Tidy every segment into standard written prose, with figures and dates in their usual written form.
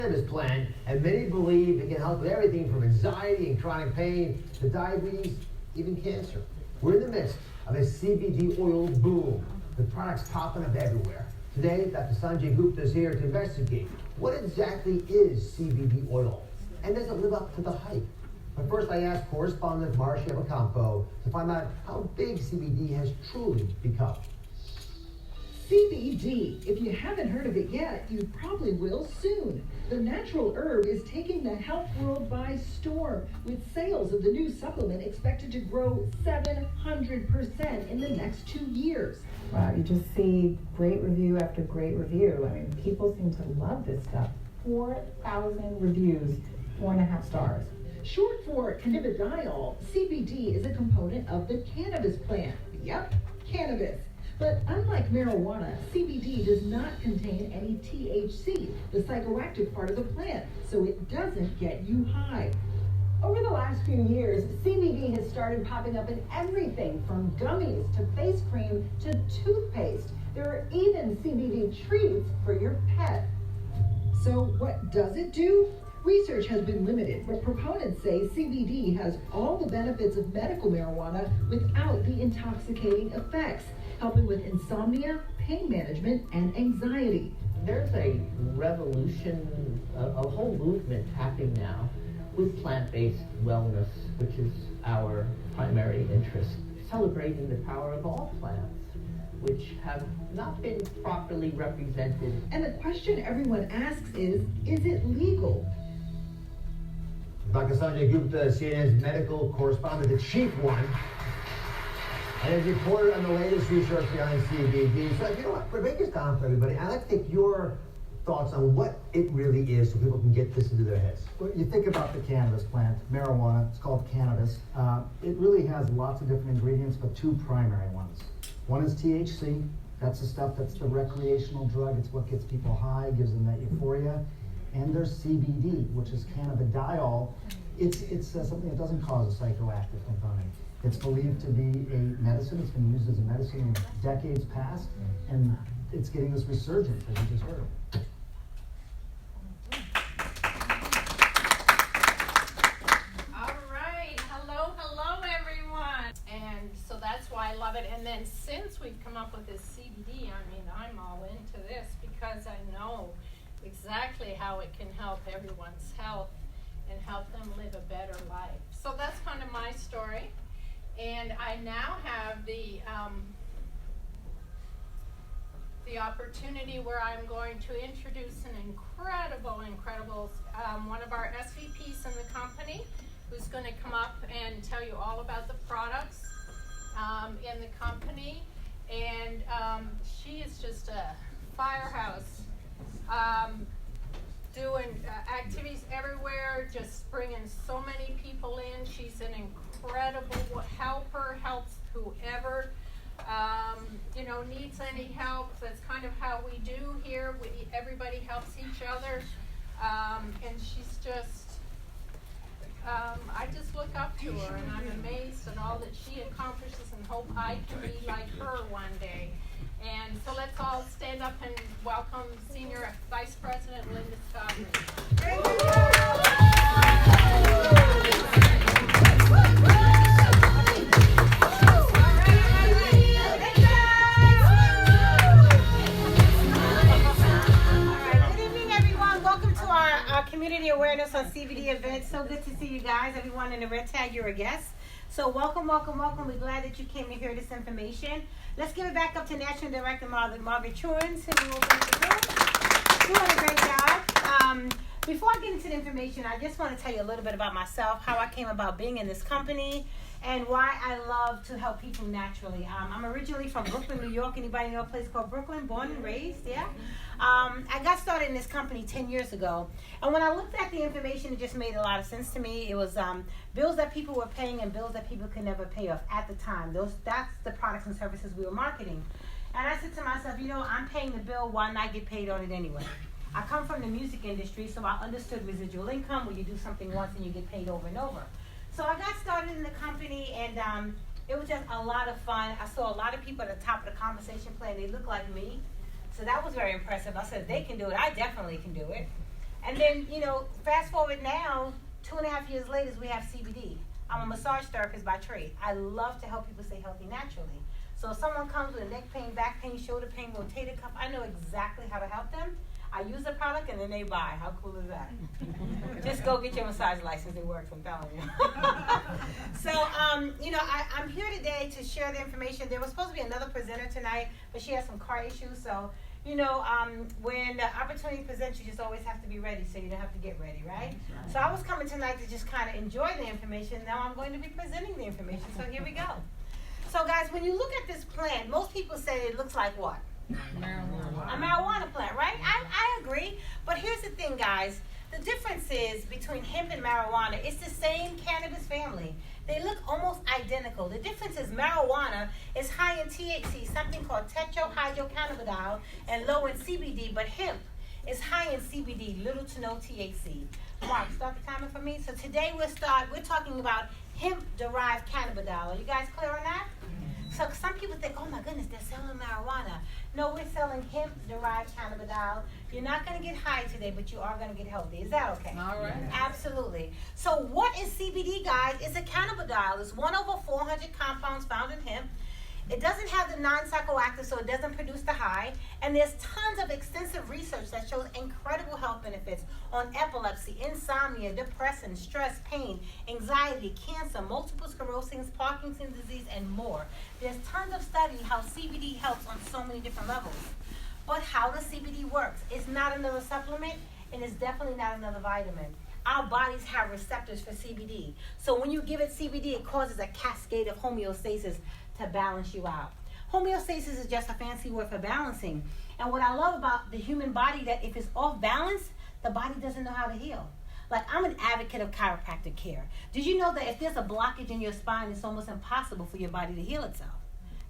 cannabis plant, and many believe it can help with everything from anxiety and chronic pain to diabetes, even cancer. We're in the midst of a CBD oil boom, with products popping up everywhere. Today, Dr. Sanjay Gupta is here to investigate what exactly is CBD oil, and does it live up to the hype? But first, I asked correspondent Marcia Bacampo to find out how big CBD has truly become. CBD, if you haven't heard of it yet, you probably will soon. The natural herb is taking the health world by storm, with sales of the new supplement expected to grow 700% in the next 2 years. Wow, you just see great review after great review. I mean, people seem to love this stuff. 4,000 reviews, 4.5 stars. Short for cannabidiol, CBD is a component of the cannabis plant. Yep, cannabis. But unlike marijuana, CBD does not contain any THC, the psychoactive part of the plant, so it doesn't get you high. Over the last few years, CBD has started popping up in everything from gummies to face cream to toothpaste. There are even CBD treats for your pet. So what does it do? Research has been limited, but proponents say CBD has all the benefits of medical marijuana without the intoxicating effects, helping with insomnia, pain management, and anxiety. There's a revolution, a whole movement happening now with plant-based wellness, which is our primary interest, celebrating the power of all plants, which have not been properly represented. And the question everyone asks is it legal? Dr. Sanjay Gupta, CNN's medical correspondent, the chief one, and has reported on the latest research behind CBD. So, you know what, break this down for everybody. I'd like to take your thoughts on what it really is so people can get this into their heads. Well, you think about the cannabis plant, marijuana, it's called cannabis. It really has lots of different ingredients, but two primary ones. One is THC. That's the stuff that's the recreational drug. It's what gets people high, gives them that euphoria. And there's CBD, which is cannabidiol. It's something that doesn't cause a psychoactive component. It's believed to be a medicine. It's been used as a medicine in decades past, and it's getting this resurgence, as you just heard. All right, hello everyone. And so that's why I love it. And then since we've come up with this CBD, I mean, I'm all into this because I know exactly how it can help everyone's health and help them live a better life. So that's kind of my story. And I now have the opportunity where I'm going to introduce an incredible, one of our SVPs in the company, who's going to come up and tell you all about the products in the company. And she is just a firehouse, doing activities everywhere, just bringing so many people in. She's an incredible helper, helps whoever needs any help. That's kind of how we do here. Everybody helps each other, and she's just, I just look up to her, and I'm amazed at all that she accomplishes, and hope I can be like her one day. And so let's all stand up and welcome Senior Vice President Linda Scott. Community awareness on CBD events. So good to see you guys. Everyone in the red tag, you're a guest. So welcome. We're glad that you came to hear this information. Let's give it back up to National Director Margaret Truyens, who will open the door. Doing a great job. Before I get into the information, I just want to tell you a little bit about myself, how I came about being in this company, and why I love to help people naturally. I'm originally from Brooklyn, New York. Anybody know a place called Brooklyn? Born and raised, yeah? I got started in this company 10 years ago. And when I looked at the information, it just made a lot of sense to me. It was bills that people were paying and bills that people could never pay off at the time. That's the products and services we were marketing. And I said to myself, I'm paying the bill, why not get paid on it anyway? I come from the music industry, so I understood residual income, where you do something once and you get paid over and over. So I got started in the company, and it was just a lot of fun. I saw a lot of people at the top of the conversation playing. They looked like me. So that was very impressive. I said, if they can do it, I definitely can do it. And then, fast forward now, 2.5 years later, we have CBD. I'm a massage therapist by trade. I love to help people stay healthy naturally. So if someone comes with a neck pain, back pain, shoulder pain, rotator cuff, I know exactly how to help them. I use the product and then they buy. How cool is that? Just go get your massage license. It works, I'm telling you. So, I'm here today to share the information. There was supposed to be another presenter tonight, but she has some car issues. So, when the opportunity presents, you just always have to be ready, so you don't have to get ready, right? So I was coming tonight to just kind of enjoy the information. Now I'm going to be presenting the information, so here we go. So guys, when you look at this plant, most people say it looks like what? A marijuana plant, right? I agree. But here's the thing, guys. The difference is between hemp and marijuana, it's the same cannabis family. They look almost identical. The difference is marijuana is high in THC, something called tetrahydrocannabidiol, and low in CBD, but hemp is high in CBD, little to no THC. Mark, start the timer for me. So today we're talking about hemp-derived cannabidiol. Are you guys clear on that? So some people think, oh my goodness, they're selling marijuana. No, we're selling hemp-derived cannabidiol. You're not going to get high today, but you are going to get healthy. Is that okay? All right. Absolutely. So what is CBD, guys? It's a cannabidiol. It's 1 over 400 compounds found in hemp. It doesn't have the non-psychoactive, so it doesn't produce the high. And there's tons of extensive research that shows incredible health benefits on epilepsy, insomnia, depression, stress, pain, anxiety, cancer, multiple sclerosis, Parkinson's disease, and more. There's tons of studies how CBD helps on so many different levels. But how does CBD work? It's not another supplement, and it's definitely not another vitamin. Our bodies have receptors for CBD. So when you give it CBD, it causes a cascade of homeostasis to balance you out. Homeostasis is just a fancy word for balancing. And what I love about the human body, that if it's off balance, the body doesn't know how to heal. Like, I'm an advocate of chiropractic care. Did you know that if there's a blockage in your spine, it's almost impossible for your body to heal itself?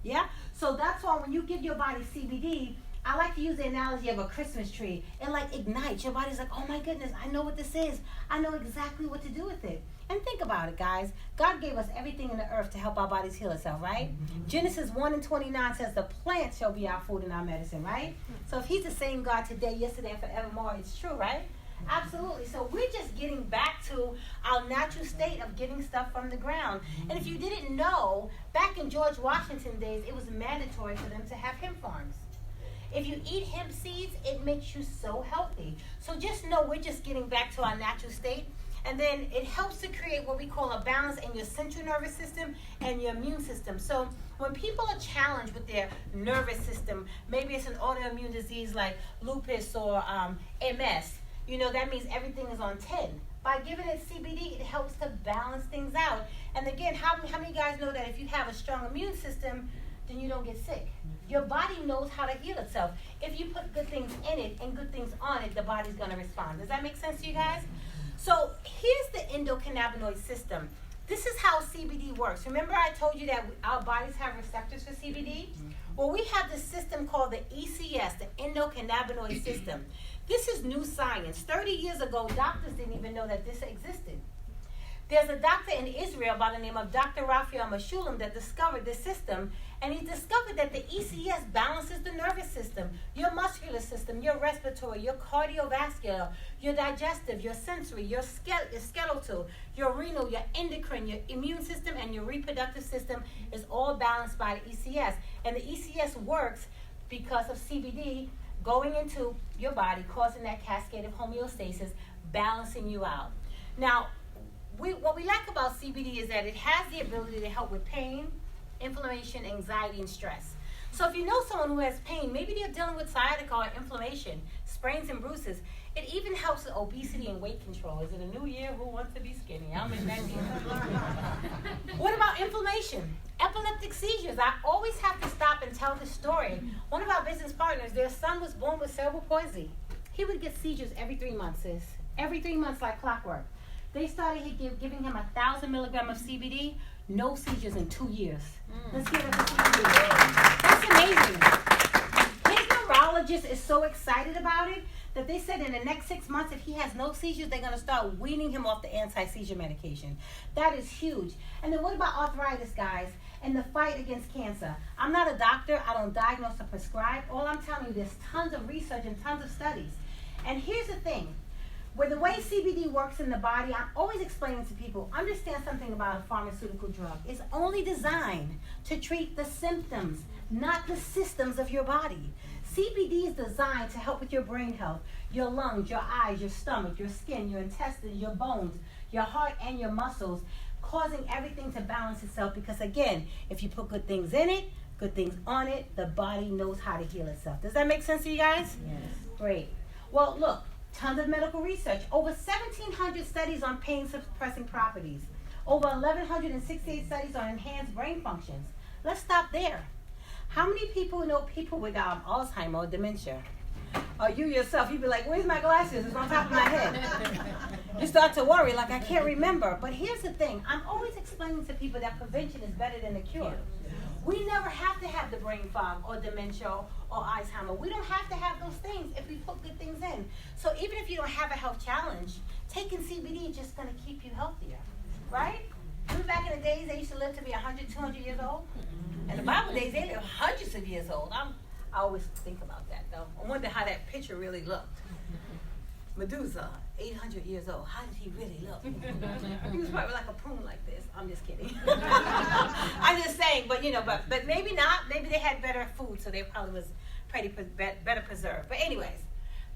Yeah? So that's why when you give your body CBD, I like to use the analogy of a Christmas tree. It like ignites. Your body's like, oh my goodness, I know what this is. I know exactly what to do with it. And think about it, guys. God gave us everything in the earth to help our bodies heal itself, right? Genesis 1:29 says the plant shall be our food and our medicine, right? So if he's the same God today, yesterday, and forevermore, it's true, right? Absolutely. So we're just getting back to our natural state of getting stuff from the ground. And if you didn't know, back in George Washington days, it was mandatory for them to have hemp farms. If you eat hemp seeds, it makes you so healthy. So just know we're just getting back to our natural state. And then it helps to create what we call a balance in your central nervous system and your immune system. So when people are challenged with their nervous system, maybe it's an autoimmune disease like lupus or MS, that means everything is on 10. By giving it CBD, it helps to balance things out. And again, how many guys know that if you have a strong immune system, then you don't get sick? Your body knows how to heal itself. If you put good things in it and good things on it, the body's going to respond. Does that make sense to you guys? So here's the endocannabinoid system. This is how CBD works. Remember I told you that our bodies have receptors for CBD? Well, we have this system called the ECS, the endocannabinoid system. This is new science. 30 years ago, doctors didn't even know that this existed. There's a doctor in Israel by the name of Dr. Raphael Meshulam that discovered this system, and he discovered that the ECS balances the nervous system, your muscular system, your respiratory, your cardiovascular, your digestive, your sensory, your skeletal, your renal, your endocrine, your immune system, and your reproductive system is all balanced by the ECS. And the ECS works because of CBD going into your body, causing that cascade of homeostasis, balancing you out. Now, what we like about CBD is that it has the ability to help with pain, inflammation, anxiety, and stress. So if you know someone who has pain, maybe they're dealing with sciatica or inflammation, sprains and bruises, it even helps with obesity and weight control. Is it a new year? Who wants to be skinny? I'm in that year. What about inflammation? Epileptic seizures. I always have to stop and tell this story. One of our business partners, their son was born with cerebral palsy. He would get seizures every 3 months, sis. Every 3 months like clockwork. They started giving him 1,000 milligrams of CBD, no seizures in 2 years. Let's give it a CBD. That's amazing. His neurologist is so excited about it that they said in the next 6 months, if he has no seizures, they're going to start weaning him off the anti-seizure medication. That is huge. And then what about arthritis, guys, and the fight against cancer? I'm not a doctor. I don't diagnose or prescribe. All I'm telling you, there's tons of research and tons of studies. And here's the thing. With the way CBD works in the body, I'm always explaining to people, understand something about a pharmaceutical drug. It's only designed to treat the symptoms, not the systems of your body. CBD is designed to help with your brain health, your lungs, your eyes, your stomach, your skin, your intestines, your bones, your heart, and your muscles, causing everything to balance itself. Because again, if you put good things in it, good things on it, the body knows how to heal itself. Does that make sense to you guys? Yes. Great. Well, look, tons of medical research. Over 1,700 studies on pain-suppressing properties. Over 1,168 studies on enhanced brain functions. Let's stop there. How many people know people with Alzheimer or dementia? Or you yourself, you'd be like, where's my glasses? It's on top of my head. You start to worry, like, I can't remember. But here's the thing. I'm always explaining to people that prevention is better than the cure. We never have to have the brain fog or dementia or Alzheimer. We don't have to have those things if we put good things in. So even if you don't have a health challenge, taking CBD is just going to keep you healthier, right? Remember back in the days, they used to live to be 100, 200 years old? In the Bible days, they lived hundreds of years old. I always think about that, though. I wonder how that picture really looked. Medusa, 800 years old. How did he really look? He was probably like a prune like this. I'm just kidding. I'm just saying, but you know, but maybe not. Maybe they had better food, so they probably was pretty better preserved. But anyways,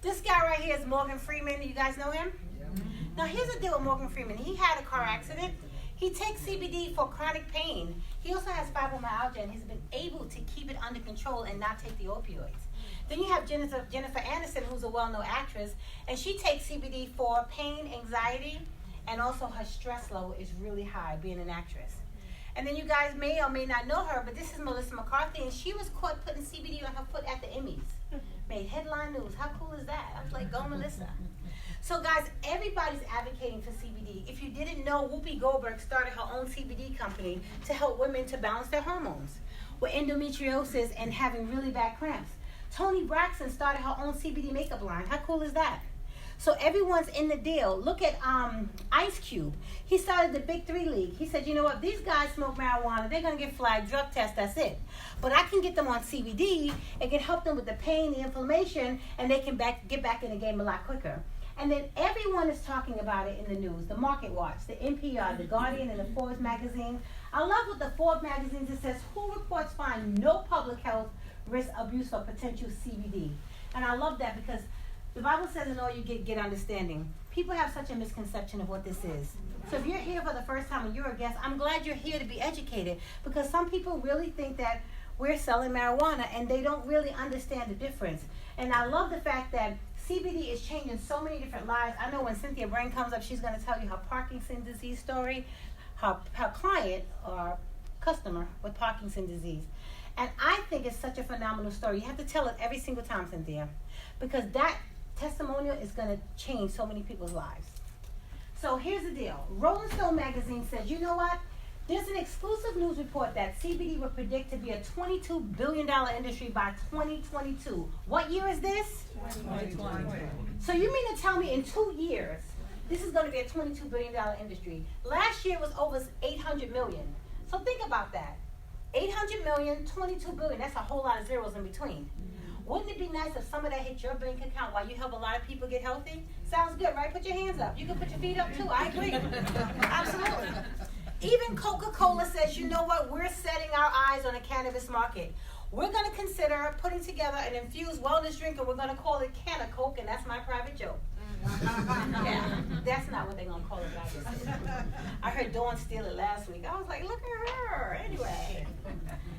this guy right here is Morgan Freeman. You guys know him? Yeah. Now here's the deal with Morgan Freeman. He had a car accident. He takes CBD for chronic pain. He also has fibromyalgia, and he's been able to keep it under control and not take the opioids. Then you have Jennifer Aniston, who's a well-known actress, and she takes CBD for pain, anxiety, and also her stress level is really high, being an actress. And then you guys may or may not know her, but this is Melissa McCarthy, and she was caught putting CBD on her foot at the Emmys. Made headline news. How cool is that? I was like, go Melissa. So guys, everybody's advocating for CBD. If you didn't know, Whoopi Goldberg started her own CBD company to help women to balance their hormones with endometriosis and having really bad cramps. Toni Braxton started her own CBD makeup line. How cool is that? So everyone's in the deal. Look at Ice Cube. He started the Big 3 League. He said, you know what, these guys smoke marijuana. They're going to get flagged, drug test, that's it. But I can get them on CBD. It can help them with the pain, the inflammation, and they can get back in the game a lot quicker. And then everyone is talking about it in the news. The Market Watch, the NPR, the Guardian, and the Forbes magazine. I love what the Forbes magazine says. Who reports find no public health risk, abuse, or potential CBD? And I love that because the Bible says in all you get understanding. People have such a misconception of what this is. So if you're here for the first time and you're a guest, I'm glad you're here to be educated, because some people really think that we're selling marijuana and they don't really understand the difference. And I love the fact that CBD is changing so many different lives. I know when Cynthia Brain comes up, she's going to tell you her Parkinson's disease story, her client or customer with Parkinson's disease. And I think it's such a phenomenal story. You have to tell it every single time, Cynthia, because that testimonial is going to change so many people's lives. So here's the deal. Rolling Stone magazine says, you know what? There's an exclusive news report that CBD will predict to be a $22 billion industry by 2022. What year is this? 2020. So you mean to tell me in 2 years, this is going to be a $22 billion industry? Last year was over 800 million. So think about that. 800 million, 22 billion, that's a whole lot of zeros in between. Wouldn't it be nice if some of that hit your bank account while you help a lot of people get healthy? Sounds good, right? Put your hands up. You can put your feet up too. I agree. Absolutely. Even Coca-Cola says, you know what? We're setting our eyes on the cannabis market. We're going to consider putting together an infused wellness drink, and we're going to call it Canna Coke, and that's my private joke. Yeah, that's not what they're going to call it. I heard Dawn steal it last week. I was like, look at her. Anyway,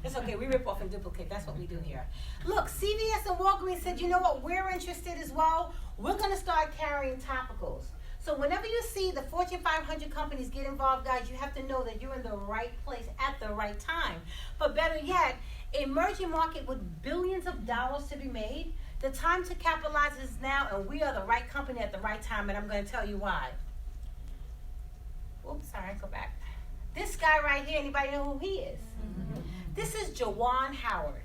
it's okay. We rip off and duplicate. That's what we do here. Look, CVS and Walgreens said, you know what? We're interested as well. We're going to start carrying topicals. So whenever you see the Fortune 500 companies get involved, guys, you have to know that you're in the right place at the right time. But better yet, emerging market with billions of dollars to be made, the time to capitalize is now, and we are the right company at the right time, and I'm going to tell you why. Oops, sorry, go back. This guy right here, anybody know who he is? Mm-hmm. This is Jawan Howard.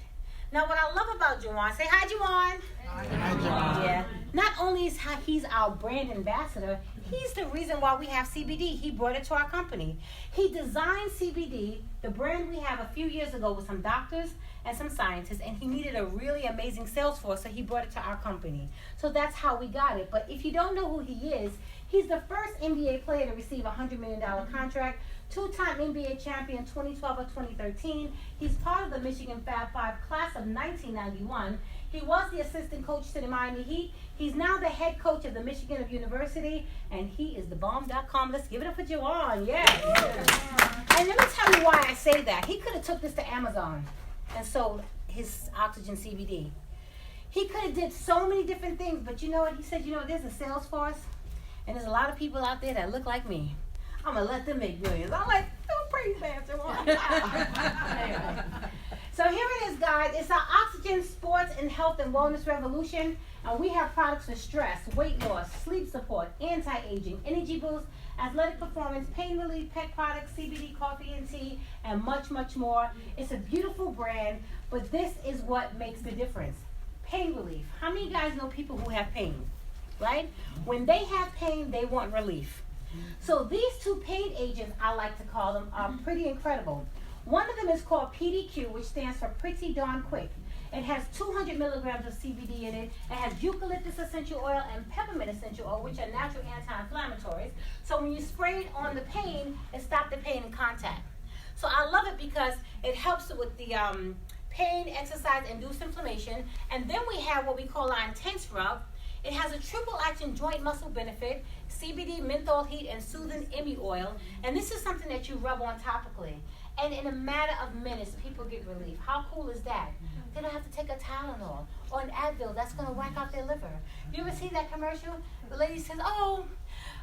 Now, what I love about Juwan, say hi, Juwan. Yeah. Not only is he's our brand ambassador, he's the reason why we have CBD. He brought it to our company. He designed CBD, the brand we have a few years ago with some doctors and some scientists, and he needed a really amazing sales force, so he brought it to our company. So that's how we got it. But if you don't know who he is, he's the first NBA player to receive a $100 million contract, two-time NBA champion 2012 or 2013. He's part of the Michigan Fab Five class of 1991. He was the assistant coach to the Miami Heat. He's now the head coach of the Michigan University, and he is the bomb.com. Let's give it up for Juwan. Yes. And let me tell you why I say that. He could have took this to Amazon and sold his Oxygen CBD. He could have did so many different things, but you know what? He said, there's a sales force, and there's a lot of people out there that look like me. I'm going to let them make millions. I'm like, don't praise Pastor Juwan. Anyway. So here it is, guys. It's our Oxygen Sports and Health and Wellness Revolution. And we have products for stress, weight loss, sleep support, anti-aging, energy boost, athletic performance, pain relief, pet products, CBD, coffee and tea, and much, much more. It's a beautiful brand, but this is what makes the difference. Pain relief. How many of you guys know people who have pain, right? When they have pain, they want relief. So these two pain agents, I like to call them, are pretty incredible. One of them is called PDQ, which stands for Pretty Darn Quick. It has 200 milligrams of CBD in it. It has eucalyptus essential oil and peppermint essential oil, which are natural anti-inflammatories. So when you spray it on the pain, it stops the pain in contact. So I love it because it helps with the pain, exercise-induced inflammation. And then we have what we call our Intense Rub. It has a triple action joint muscle benefit, CBD, menthol heat, and soothing Emmy oil. And this is something that you rub on topically. And in a matter of minutes, people get relief. How cool is that? They don't have to take a Tylenol or an Advil. That's going to whack out their liver. You ever see that commercial? The lady says, oh,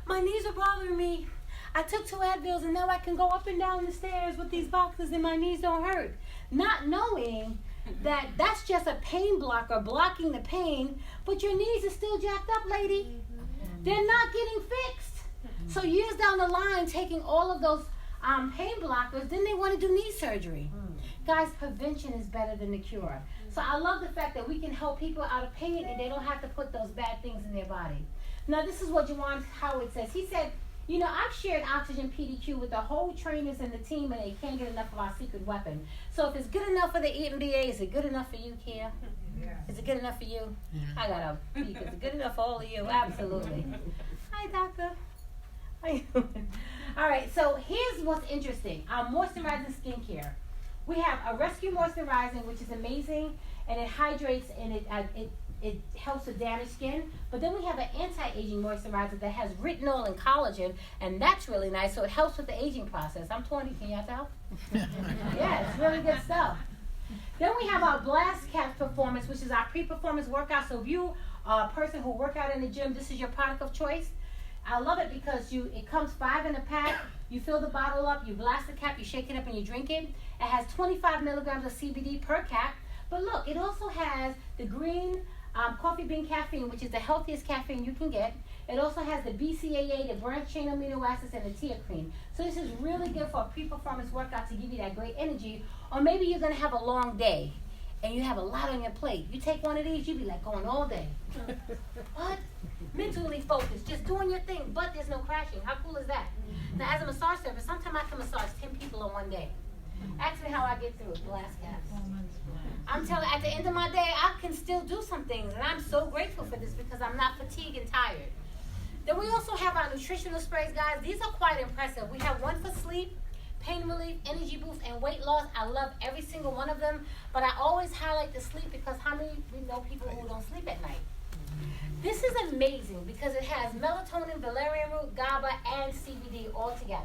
my knees are bothering me. I took 2 Advils and now I can go up and down the stairs with these boxes and my knees don't hurt. Not knowing that that's just a pain blocker blocking the pain, but your knees are still jacked up, lady. They're not getting fixed. So years down the line, taking all of those pain blockers, then they want to do knee surgery. Guys, prevention is better than the cure. So I love the fact that we can help people out of pain and they don't have to put those bad things in their body. Now, this is what Juwan Howard says. He said, I've shared Oxygen PDQ with the whole trainers and the team, and they can't get enough of our secret weapon. So if it's good enough for the NBA, is it good enough for you, Kia? Yeah. Is it good enough for you? Yeah. I got to peek. Is it good enough for all of you? Absolutely. Hi, doctor. How you doing? All right, so here's what's interesting. Our moisturizing skincare. We have a Rescue Moisturizing, which is amazing, and it hydrates and it helps with damaged skin. But then we have an anti-aging moisturizer that has retinol and collagen, and that's really nice, so it helps with the aging process. I'm 20, can y'all tell? Yeah, it's really good stuff. Then we have our Blast Caps Performance, which is our pre-performance workout. So if you are a person who work out in the gym, this is your product of choice. I love it because it comes 5 in a pack. You fill the bottle up, you blast the cap, you shake it up, and you drink it. It has 25 milligrams of CBD per cap. But look, it also has the green coffee bean caffeine, which is the healthiest caffeine you can get. It also has the BCAA, the branched chain amino acids, and the teacrine. So this is really good for a pre-performance workout to give you that great energy. Or maybe you're going to have a long day and you have a lot on your plate. You take one of these, you'll be like going all day. What? Mentally focused, just doing your thing, but there's no crashing. How cool is that? Now, as a massage therapist, sometimes I can massage 10 people in one day. Ask me how I get through it, Blast Caps. I'm telling you, at the end of my day, I can still do some things, and I'm so grateful for this because I'm not fatigued and tired. Then we also have our nutritional sprays, guys. These are quite impressive. We have one for sleep, pain relief, energy boost, and weight loss. I love every single one of them, but I always highlight the sleep because how many we know people who don't sleep at night? This is amazing because it has melatonin, valerian root, GABA, and CBD all together.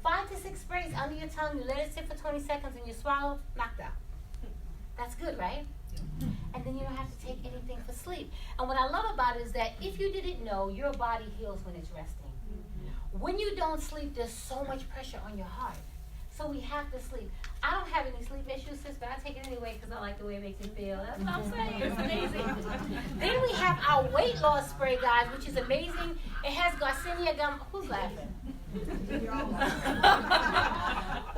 5 to 6 sprays under your tongue. You let it sit for 20 seconds and you swallow, knocked out. That's good, right? And then you don't have to take anything for sleep. And what I love about it is that if you didn't know, your body heals when it's resting. When you don't sleep, there's so much pressure on your heart. So we have to sleep. I don't have any sleep issues, sis, but I take it anyway because I like the way it makes me feel. That's what I'm saying. It's amazing. Then we have our weight loss spray, guys, which is amazing. It has Garcinia gum. Who's laughing?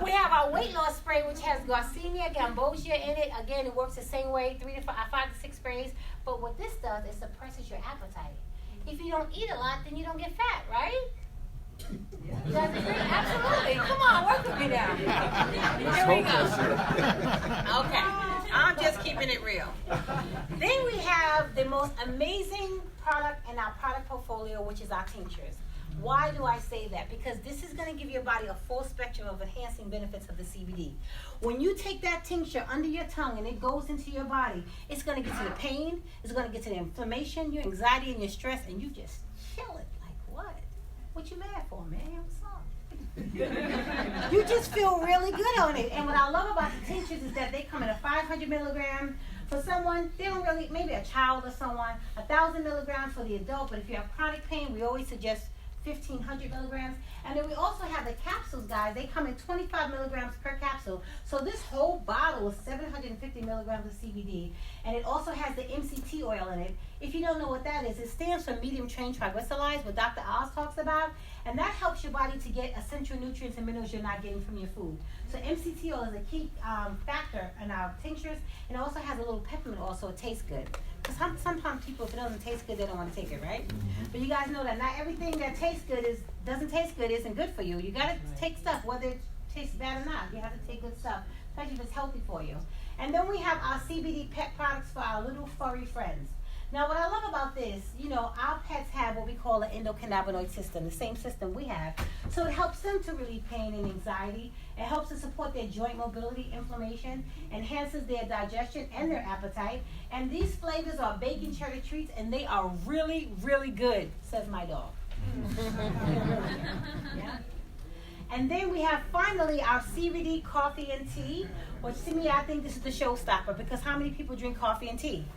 We have our weight loss spray, which has Garcinia, Gambosia in it. Again, it works the same way, 5 to 6 sprays. But what this does, it suppresses your appetite. If you don't eat a lot, then you don't get fat, right? You guys agree? Absolutely. Come on, work with me now. Here we go. Okay. I'm just keeping it real. Then we have the most amazing product in our product portfolio, which is our tinctures. Why do I say that? Because this is going to give your body a full spectrum of enhancing benefits of the CBD. When you take that tincture under your tongue and it goes into your body, it's going to get to the pain, it's going to get to the inflammation, your anxiety, and your stress, and you just chill it. Like, what? What you mad for, man? What's up? You just feel really good on it. And what I love about the tinctures is that they come in a 500 milligrams. For someone, they don't really, maybe a child or someone, 1,000 milligrams for the adult, but if you have chronic pain, we always suggest 1,500 milligrams. And then we also have the capsules, guys. They come in 25 milligrams per capsule. So this whole bottle is 750 milligrams of CBD. And it also has the MCT oil in it. If you don't know what that is, it stands for medium chain triglycerides, what Dr. Oz talks about. And that helps your body to get essential nutrients and minerals you're not getting from your food. So MCT oil is a key factor in our tinctures. And it also has a little peppermint oil, so it tastes good. Because sometimes people, if it doesn't taste good, they don't want to take it, right? Mm-hmm. But you guys know that not everything that tastes good doesn't taste good isn't good for you. You got to take stuff, whether it tastes bad or not. You have to take good stuff, especially if it's healthy for you. And then we have our CBD pet products for our little furry friends. Now, what I love about this, our pets have what we call an endocannabinoid system, the same system we have. So it helps them to relieve pain and anxiety. It helps to support their joint mobility, inflammation, enhances their digestion and their appetite. And these flavors are bacon cheddar treats, and they are really, really good, says my dog. Yeah. And then we have finally our CBD coffee and tea, which to me, I think this is the showstopper, because how many people drink coffee and tea?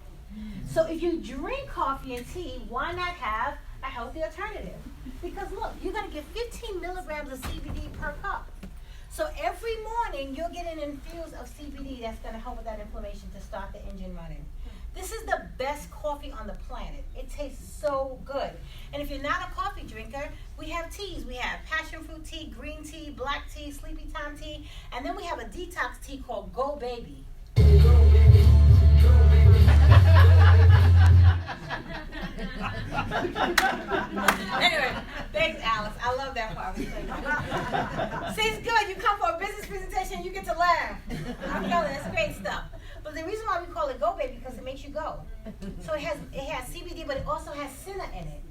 So if you drink coffee and tea, why not have a healthy alternative? Because look, you're going to get 15 milligrams of CBD per cup. So every morning you'll get an infuse of CBD that's going to help with that inflammation to start the engine running. This is the best coffee on the planet. It tastes so good. And if you're not a coffee drinker, we have teas. We have passion fruit tea, green tea, black tea, sleepy time tea, and then we have a detox tea called Go Baby. Go Baby. Go Baby. Anyway, thanks, Alex. I love that part. See, it's good. You come for a business presentation, you get to laugh. I'm telling you, that's great stuff. But the reason why we call it Go Baby because it makes you go. So it has CBD, but it also has senna in it.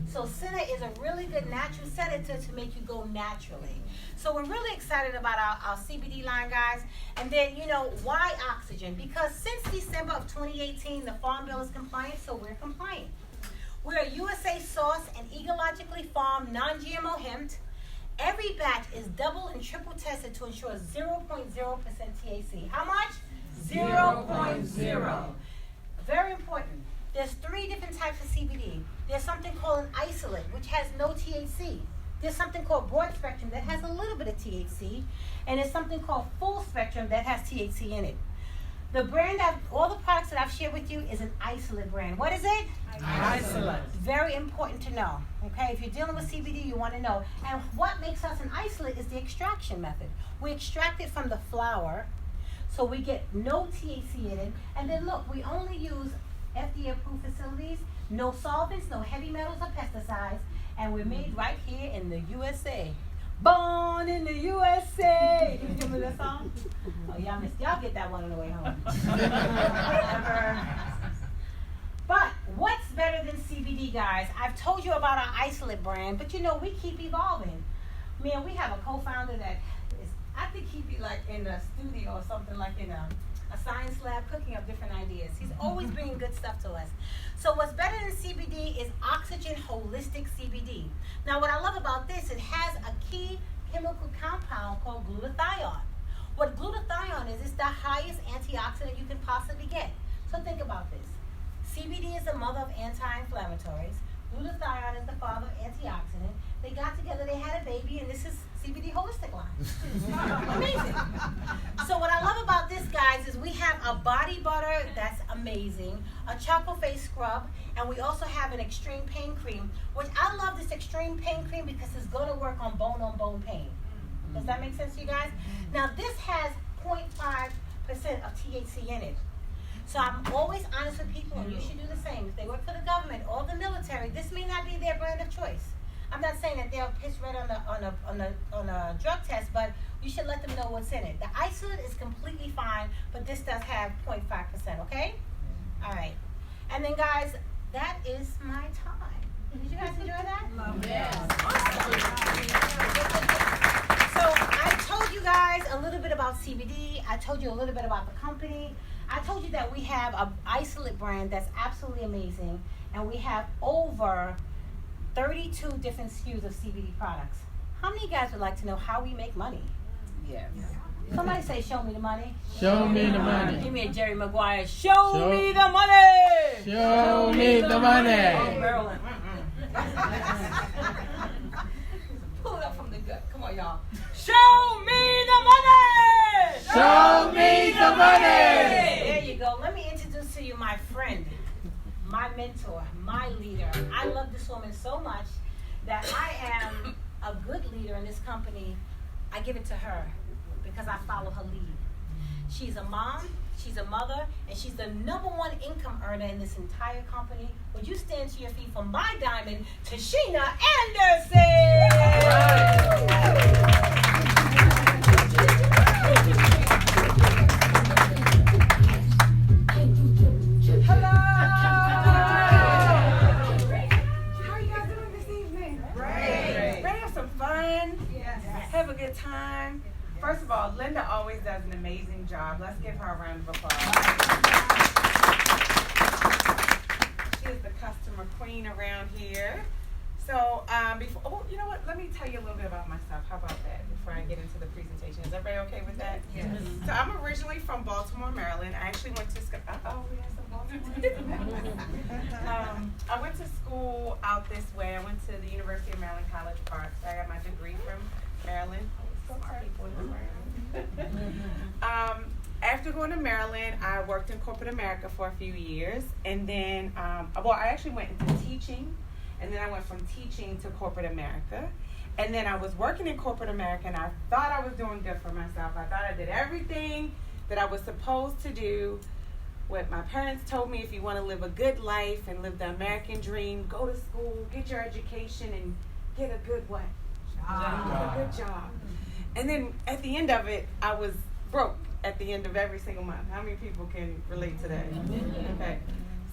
So senna is a really good natural sedative to make you go naturally. So we're really excited about our CBD line, guys. And then, why oxygen? Because since December of 2018, the Farm Bill is compliant, so we're compliant. We're a USA sourced and ecologically farmed non-GMO hemp. Every batch is double and triple tested to ensure 0.0% THC. How much? 0.0. Very important. There's 3 different types of CBD. There's something called an isolate, which has no THC. There's something called broad spectrum that has a little bit of THC. And there's something called full spectrum that has THC in it. The brand all the products that I've shared with you is an isolate brand. What is it? Isolate. Very important to know. Okay, if you're dealing with CBD, you want to know. And what makes us an isolate is the extraction method. We extract it from the flower, so we get no THC in it. And then look, we only use FDA-approved facilities, no solvents, no heavy metals or pesticides, and we're made right here in the USA. Born in the USA. You remember that song? Oh, y'all get that one on the way home. Whatever. But what's better than CBD, guys? I've told you about our isolate brand, but we keep evolving. Man, we have a co-founder that I think he'd be like in the studio or something, like in a science lab, cooking up different ideas. He's always bringing good stuff to us. So what's better than CBD is Oxygen Holistic CBD. Now what I love about this, it has a key chemical compound called glutathione. What glutathione is the highest antioxidant you can possibly get. So think about this. CBD is the mother of anti-inflammatories. Glutathione is the father of antioxidant. They got together, they had a baby, and this is CBD holistic line. Amazing. So what I love about this, guys, is we have a body butter that's amazing, a charcoal face scrub, And we also have an extreme pain cream, which I love this extreme pain cream because it's going to work on bone pain. Does that make sense to you guys? Now this has 0.5% of THC in it. So I'm always honest with people, and you should do the same. If they work for the government or the military, this may not be their brand of choice. I'm not saying that they'll piss red on a drug test, but you should let them know what's in it. The isolate is completely fine, but this does have 0.5%, okay? All right. And then guys, that is my time. Did you guys enjoy that? Love it. So I told you guys a little bit about CBD. I told you a little bit about the company. I told you that we have an isolate brand that's absolutely amazing, and we have over 32 different SKUs of CBD products. How many of you guys would like to know how we make money? Yes. Somebody say, show me the money. Show me the money. Give me a Jerry Maguire. Show me the money. Show me the money. Oh, Maryland. Pull it up from the gut. Come on, y'all. Show me the money. Show me the money. There you go. Let me introduce to you my friend, my mentor, my leader. I love this woman so much that I am a good leader in this company. I give it to her because I follow her lead. She's a mom, she's a mother, and she's the #1 income earner in this entire company. Would you stand to your feet for my diamond, Tashina Hello. How are you guys doing this evening? Great. Ready to have some fun? Yes. Have a good time. First of all, Linda always does an amazing job. Let's give her a round of applause. She is the customer queen around here. So, you know what? Let me tell you a little bit about myself. How about that before I get into the presentation? Is everybody okay with that? Yes. So, I'm originally from Baltimore, Maryland. I actually went to school. We have some Baltimore. I went to school out this way. I went to the University of Maryland College Park. So I got my degree from Maryland. Smart people in Maryland. After going to Maryland, I worked in corporate America for a few years, and then, I actually went into teaching, and then I went from teaching to corporate America, and then I was working in corporate America, and I thought I was doing good for myself. I thought I did everything that I was supposed to do. What my parents told me, if you want to live a good life and live the American dream, go to school, get your education, and get a good what? A good job. And then at the end of it, I was broke at the end of every single month. How many people can relate to that? Okay.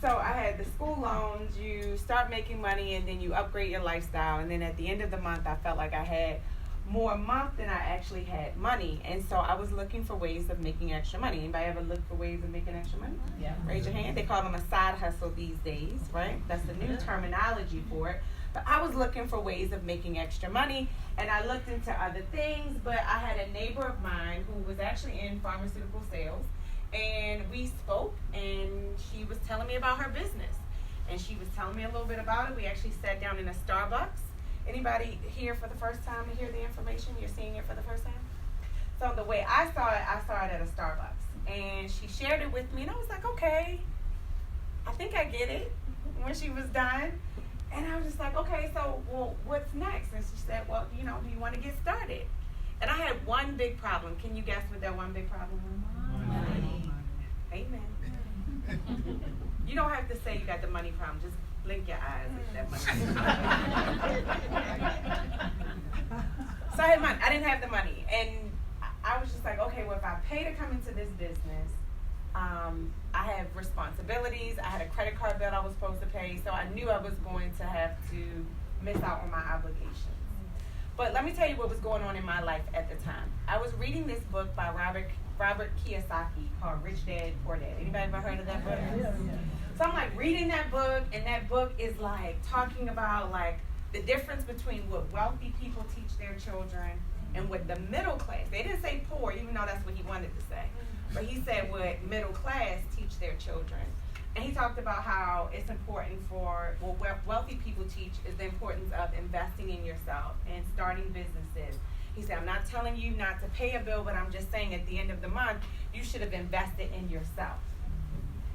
So I had the school loans, you start making money, and then you upgrade your lifestyle. And then at the end of the month, I felt like I had more month than I actually had money. And so I was looking for ways of making extra money. Anybody ever look for ways of making extra money? Yeah. Raise your hand. They call them a side hustle these days, right? That's the new terminology for it. But I was looking for ways of making extra money, and I looked into other things, but I had a neighbor of mine who was actually in pharmaceutical sales, and we spoke, and she was telling me about her business, and she was telling me a little bit about it. We actually sat down in a Starbucks. Anybody here for the first time to hear the information? You're seeing it for the first time? So the way I saw it at a Starbucks, and she shared it with me, and I was like, okay, I think I get it when she was done. And I was just like, okay, so, well, what's next? And she said, well, do you want to get started? And I had one big problem. Can you guess what that one big problem was? Money. Amen. You don't have to say you got the money problem. Just blink your eyes if that money. So I had money. I didn't have the money. And I was just like, okay, well, if I pay to come into this business, I have responsibilities. I had a credit card bill I was supposed to pay, so I knew I was going to have to miss out on my obligations. But let me tell you what was going on in my life at the time. I was reading this book by Robert Kiyosaki called Rich Dad, Poor Dad. Anybody ever heard of that book? Yeah. So I'm like reading that book, and that book is like talking about like the difference between what wealthy people teach their children and what the middle class. They didn't say poor, even though that's what he wanted to say. But he said what middle class teach their children. And he talked about how it's important for, what wealthy people teach is the importance of investing in yourself and starting businesses. He said, I'm not telling you not to pay a bill, but I'm just saying at the end of the month, you should have invested in yourself.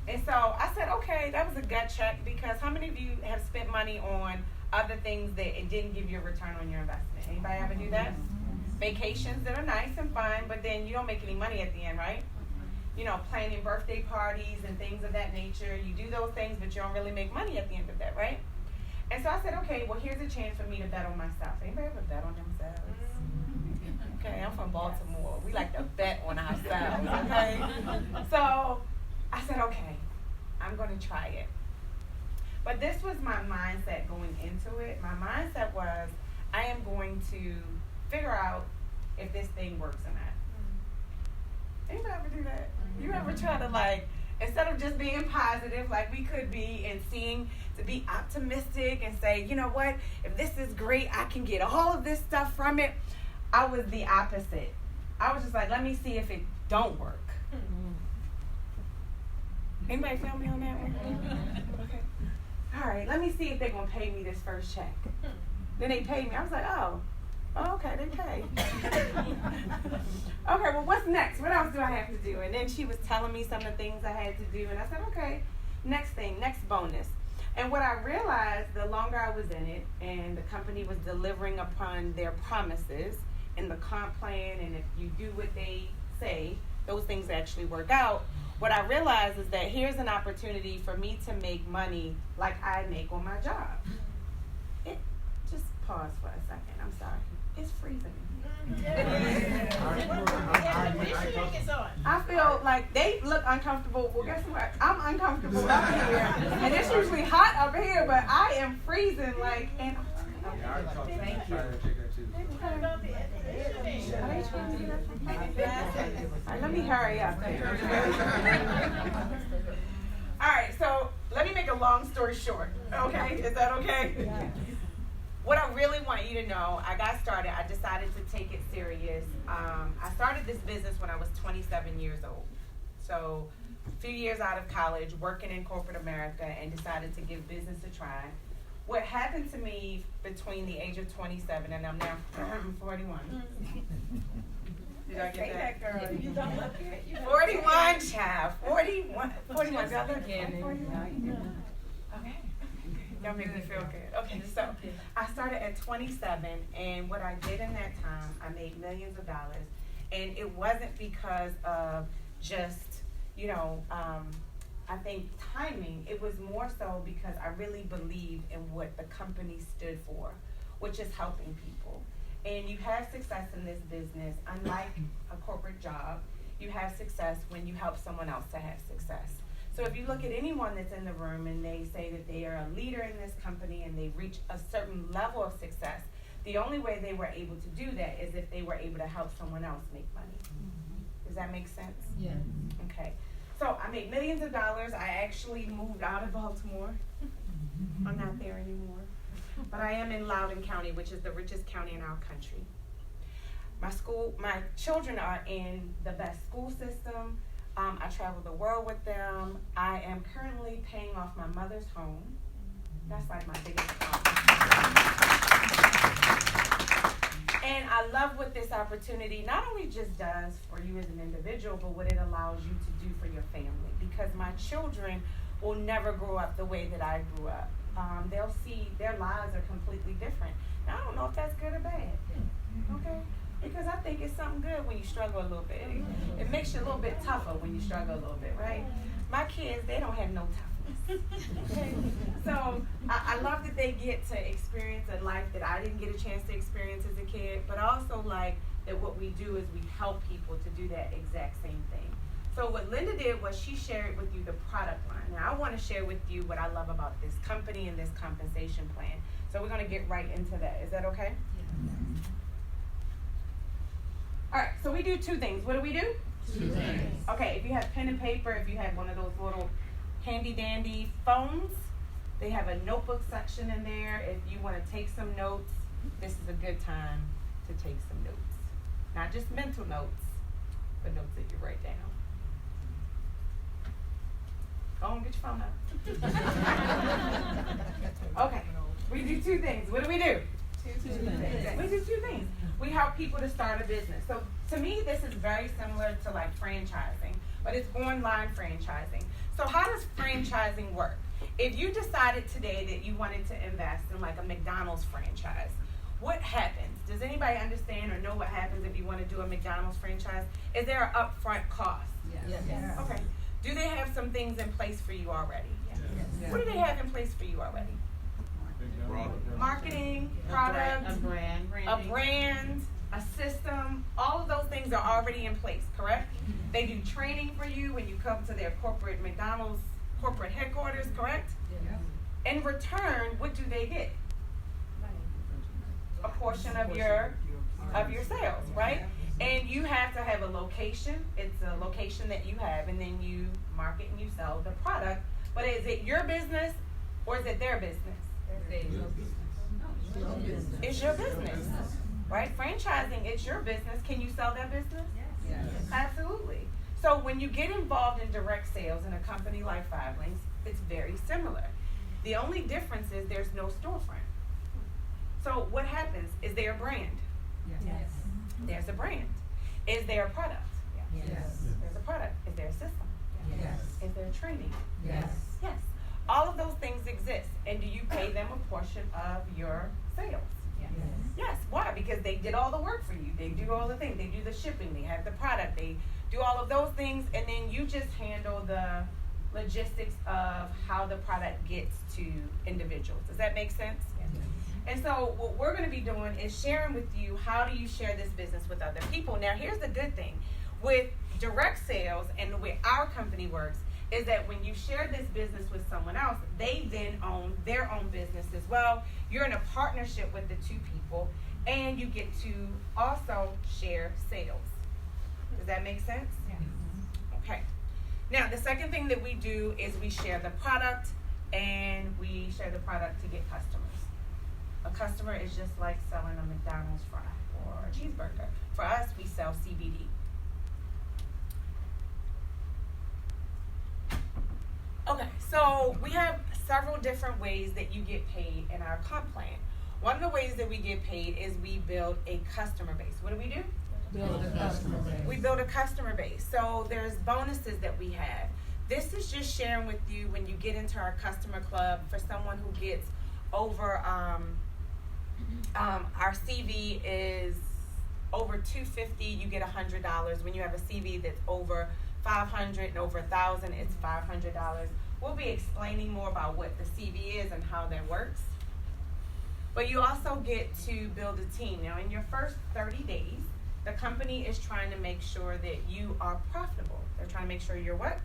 And so I said, okay, that was a gut check, because how many of you have spent money on other things that it didn't give you a return on your investment? Anybody ever do that? Vacations that are nice and fun, but then you don't make any money at the end, right? You know, planning birthday parties and things of that nature. You do those things, but you don't really make money at the end of that, right? And so I said, okay, well, here's a chance for me to bet on myself. Anybody ever bet on themselves? Okay, I'm from Baltimore. We like to bet on ourselves, okay? So I said, okay, I'm going to try it. But this was my mindset going into it. My mindset was, I am going to figure out if this thing works or not. Anybody ever do that? You ever try to, like, instead of just being positive like we could be and seeing to be optimistic and say, you know what, if this is great, I can get all of this stuff from it. I was the opposite. I was just like, let me see if it don't work. Anybody feel me on that one? Okay. All right, let me see if they're going to pay me this first check. Then they paid me. I was like, oh, okay, they paid. Okay, well, what's next? What else do I have to do? And then she was telling me some of the things I had to do. And I said, okay, next thing, next bonus. And what I realized, the longer I was in it and the company was delivering upon their promises in the comp plan, and if you do what they say, those things actually work out. What I realized is that here's an opportunity for me to make money like I make on my job. Just pause for a second. I'm sorry. It's freezing. I feel like they look uncomfortable. Well, guess what? I'm uncomfortable up here. And it's usually hot up here, but I am freezing like, and thank you. All right, let me hurry up. All right, so let me make a long story short. Okay, is that okay? Yeah. What I really want you to know, I got started. I decided to take it serious. I started this business when I was 27 years old. So a few years out of college, working in corporate America, and decided to give business a try. What happened to me between the age of 27 and I'm now 41. Did I get that? Girl. You don't look it. 41, child. 41. 41. Did I look it? Okay. Y'all make me feel good. Okay, so I started at 27, and what I did in that time, I made millions of dollars. And it wasn't because of just, I think timing. It was more so because I really believed in what the company stood for, which is helping people. And you have success in this business, unlike a corporate job, you have success when you help someone else to have success. So if you look at anyone that's in the room and they say that they are a leader in this company and they reach a certain level of success, the only way they were able to do that is if they were able to help someone else make money. Does that make sense? Yeah. Okay. So I made millions of dollars. I actually moved out of Baltimore. I'm not there anymore. But I am in Loudoun County, which is the richest county in our country. My children are in the best school system. I travel the world with them. I am currently paying off my mother's home. That's like my biggest problem. And I love what this opportunity not only just does for you as an individual, but what it allows you to do for your family. Because my children will never grow up the way that I grew up. They'll see their lives are completely different. Now, I don't know if that's good or bad. Okay? Because I think it's something good when you struggle a little bit. It makes you a little bit tougher when you struggle a little bit, right? My kids, they don't have no toughness. Okay? So I love that they get to experience a life that I didn't get a chance to experience as a kid, but also like that what we do is we help people to do that exact same thing. So what Linda did was she shared with you the product line. Now I want to share with you what I love about this company and this compensation plan. So we're going to get right into that. Is that okay? Yes. All right, so we do two things. What do we do? Two things. Okay, if you have pen and paper, if you have one of those little handy dandy phones, they have a notebook section in there. If you want to take some notes, this is a good time to take some notes. Not just mental notes, but notes that you write down. Go on, get your phone out. Okay, we do two things. What do we do? Two things. We do two things. We help people to start a business. So to me, this is very similar to like franchising, but it's online franchising. So how does franchising work? If you decided today that you wanted to invest in like a McDonald's franchise, what happens? Does anybody understand or know what happens if you want to do a McDonald's franchise? Is there an upfront cost? Yes. Okay. Do they have some things in place for you already? Yes. What do they have in place for you already? Marketing, product, A brand, a system, all of those things are already in place, correct? They do training for you when you come to their corporate McDonald's corporate headquarters, correct? In return, what do they get? A portion of your sales, right? And you have to have a location. It's a location that you have, and then you market and you sell the product. But is it your business or is it their business? It's your business, right? Franchising, it's your business. Can you sell that business? Yes. Absolutely. So when you get involved in direct sales in a company like Five Links, it's very similar. The only difference is there's no storefront. So what happens? Is there a brand? Yes. There's a brand. Is there a product? Yes. There's a product. Is there a system? Yes. Is there training? Yes. Yes. All of those things exist. And do you pay them a portion of your sales? Yes. Why? Because they did all the work for you. They do all the things. They do the shipping. They have the product. They do all of those things. And then you just handle the logistics of how the product gets to individuals. Does that make sense? And so what we're going to be doing is sharing with you how do you share this business with other people. Now, here's the good thing. With direct sales and the way our company works is that when you share this business with someone else, they then own their own business as well. You're in a partnership with the two people, and you get to also share sales. Does that make sense? Okay. Now, the second thing that we do is we share the product, and we share the product to get customers. A customer is just like selling a McDonald's fry or a cheeseburger. For us, we sell CBD. Okay, so we have several different ways that you get paid in our comp plan. One of the ways that we get paid is we build a customer base. What do? Build a customer base. We build a customer base. So there's bonuses that we have. This is just sharing with you when you get into our customer club. For someone who gets over, our CV is over $250, you get $100. When you have a CV that's over 500 and over 1,000, it's $500. We'll be explaining more about what the CV is and how that works. But you also get to build a team. Now, in your first 30 days, the company is trying to make sure that you are profitable. They're trying to make sure you're what?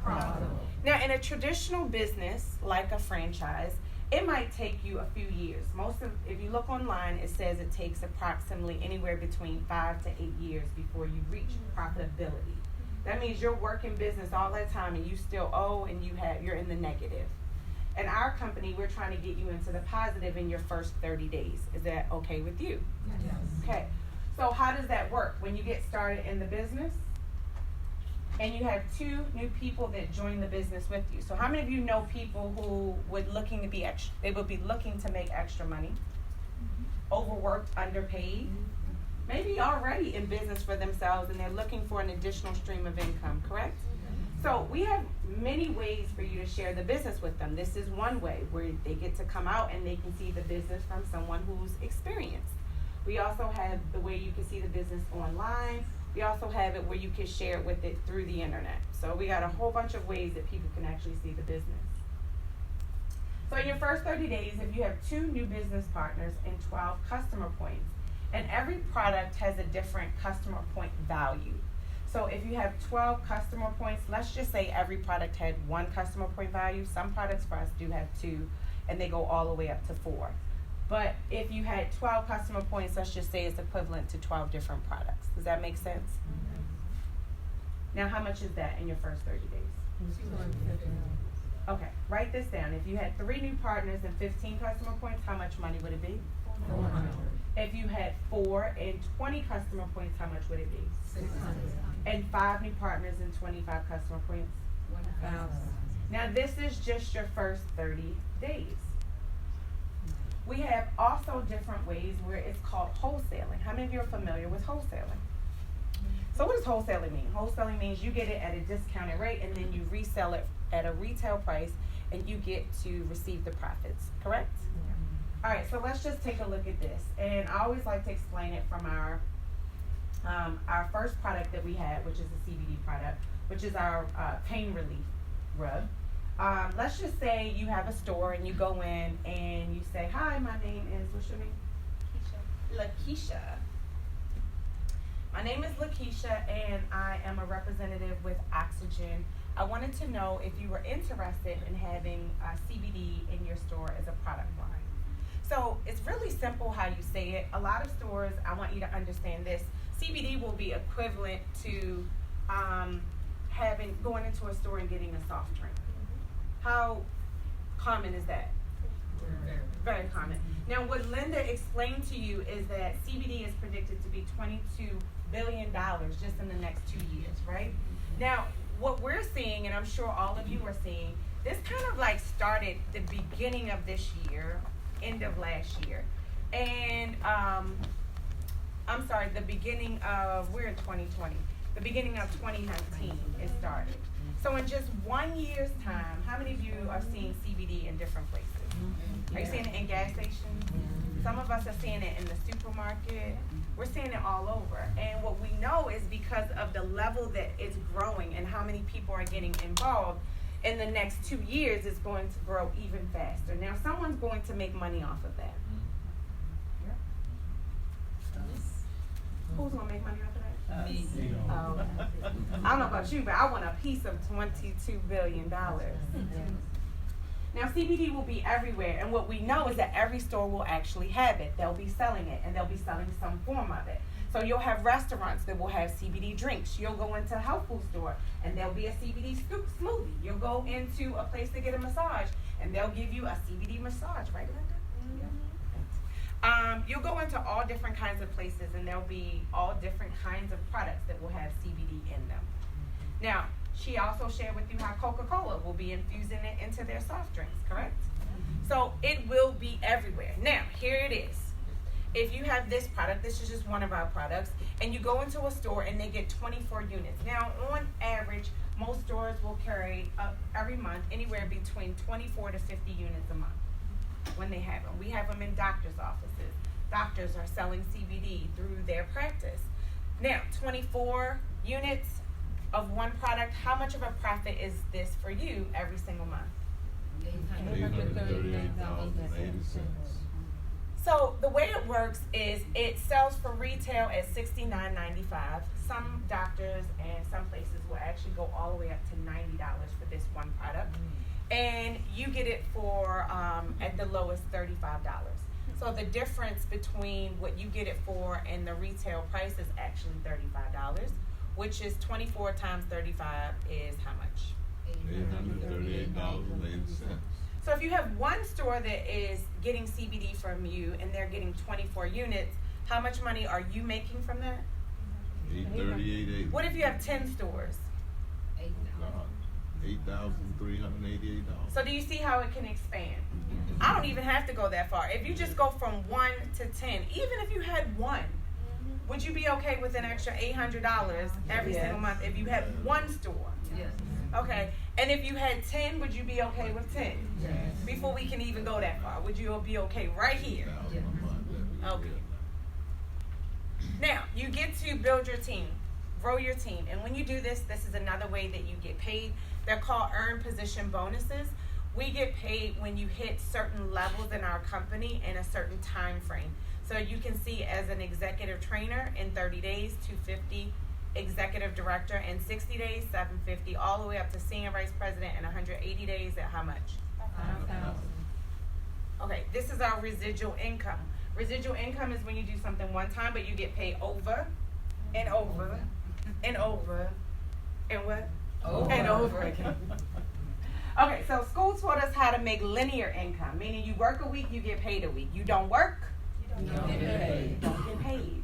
Profitable. Now, in a traditional business, like a franchise, it might take you a few years. If you look online, it says it takes approximately anywhere between 5 to 8 years before you reach profitability. That means you're working business all that time and you still owe and you're in the negative. In our company, we're trying to get you into the positive in your first 30 days. Is that okay with you? Yes. Okay. So how does that work? When you get started in the business and you have 2 new people that join the business with you. So how many of you know people who would they would be looking to make extra money, overworked, underpaid, maybe already in business for themselves and they're looking for an additional stream of income, correct? So we have many ways for you to share the business with them. This is one way where they get to come out and they can see the business from someone who's experienced. We also have the way you can see the business online. We also have it where you can share it with it through the internet. So we got a whole bunch of ways that people can actually see the business. So in your first 30 days, if you have 2 new business partners and 12 customer points, and every product has a different customer point value. So if you have 12 customer points, let's just say every product had 1 customer point value. Some products for us do have 2, and they go all the way up to 4. But if you had 12 customer points, let's just say it's equivalent to 12 different products. Does that make sense? Mm-hmm. Now, how much is that in your first 30 days? Okay, write this down. If you had 3 new partners and 15 customer points, how much money would it be? 400. If you had 4 and 20 customer points, how much would it be? 600. And 5 new partners and 25 customer points? 1,000. Now, this is just your first 30 days. We have also different ways where it's called wholesaling. How many of you are familiar with wholesaling? So what does wholesaling mean? Wholesaling means you get it at a discounted rate and then you resell it at a retail price, and you get to receive the profits, correct? All right, so let's just take a look at this. And I always like to explain it from our first product that we had, which is the CBD product, which is our pain relief rub. Let's just say you have a store and you go in and you say, hi, my name is, what's your name? Lakeisha. My name is Lakeisha and I am a representative with Oxygen. I wanted to know if you were interested in having CBD in your store as a product line. So it's really simple how you say it. A lot of stores, I want you to understand this, CBD will be equivalent to going into a store and getting a soft drink. How common is that? Very common. Now, what Linda explained to you is that CBD is predicted to be $22 billion just in the next 2 years, right? Now, what we're seeing, and I'm sure all of you are seeing, this kind of like started the beginning of this year, end of last year. And, the beginning of, we're in 2020, the beginning of 2019 it started. So in just 1 year's time, how many of you are seeing CBD in different places? Are you seeing it in gas stations? Some of us are seeing it in the supermarket. We're seeing it all over. And what we know is because of the level that it's growing and how many people are getting involved, in the next 2 years it's going to grow even faster. Now someone's going to make money off of that. Who's going to make money off of that? I don't know about you, but I want a piece of $22 billion. Now CBD will be everywhere, and what we know is that every store will actually have it. They'll be selling it, and they'll be selling some form of it. So you'll have restaurants that will have CBD drinks. You'll go into a health food store, and there'll be a CBD smoothie. You'll go into a place to get a massage, and they'll give you a CBD massage, right, Linda? You'll go into all different kinds of places, and there'll be all different kinds of products that will have CBD in them. Now, she also shared with you how Coca-Cola will be infusing it into their soft drinks, correct? So it will be everywhere. Now, here it is. If you have this product, this is just one of our products, and you go into a store and they get 24 units. Now, on average, most stores will carry every month anywhere between 24 to 50 units a month when they have them. We have them in doctors' offices. Doctors are selling CBD through their practice. Now, 24 units of one product, how much of a profit is this for you every single month? $838.80. So the way it works is it sells for retail at $69.95. Some doctors and some places will actually go all the way up to $90 for this one product. And you get it for, at the lowest, $35. So the difference between what you get it for and the retail price is actually $35, which is 24 times 35 is how much? $838.80. So if you have one store that is getting CBD from you and they're getting 24 units, how much money are you making from that? $838.80. What if you have 10 stores? $8,388. So do you see how it can expand? I don't even have to go that far. If you just go from 1 to 10, even if you had one, would you be okay with an extra $800 every single month if you had one store? Yes. Okay. And if you had 10, would you be okay with 10? Yes. Before we can even go that far, would you be okay right here? Okay. Now, you get to build your team, grow your team. And when you do this, this is another way that you get paid. They're called earned position bonuses. We get paid when you hit certain levels in our company in a certain time frame. So you can see as an executive trainer in 30 days, $250, executive director in 60 days, $750, all the way up to senior vice president in 180 days at how much? $5,000. Okay, this is our residual income. Residual income is when you do something one time, but you get paid over and over and over and what? And over again. Okay, so school taught us how to make linear income, meaning you work a week, you get paid a week. You don't work, you don't get paid.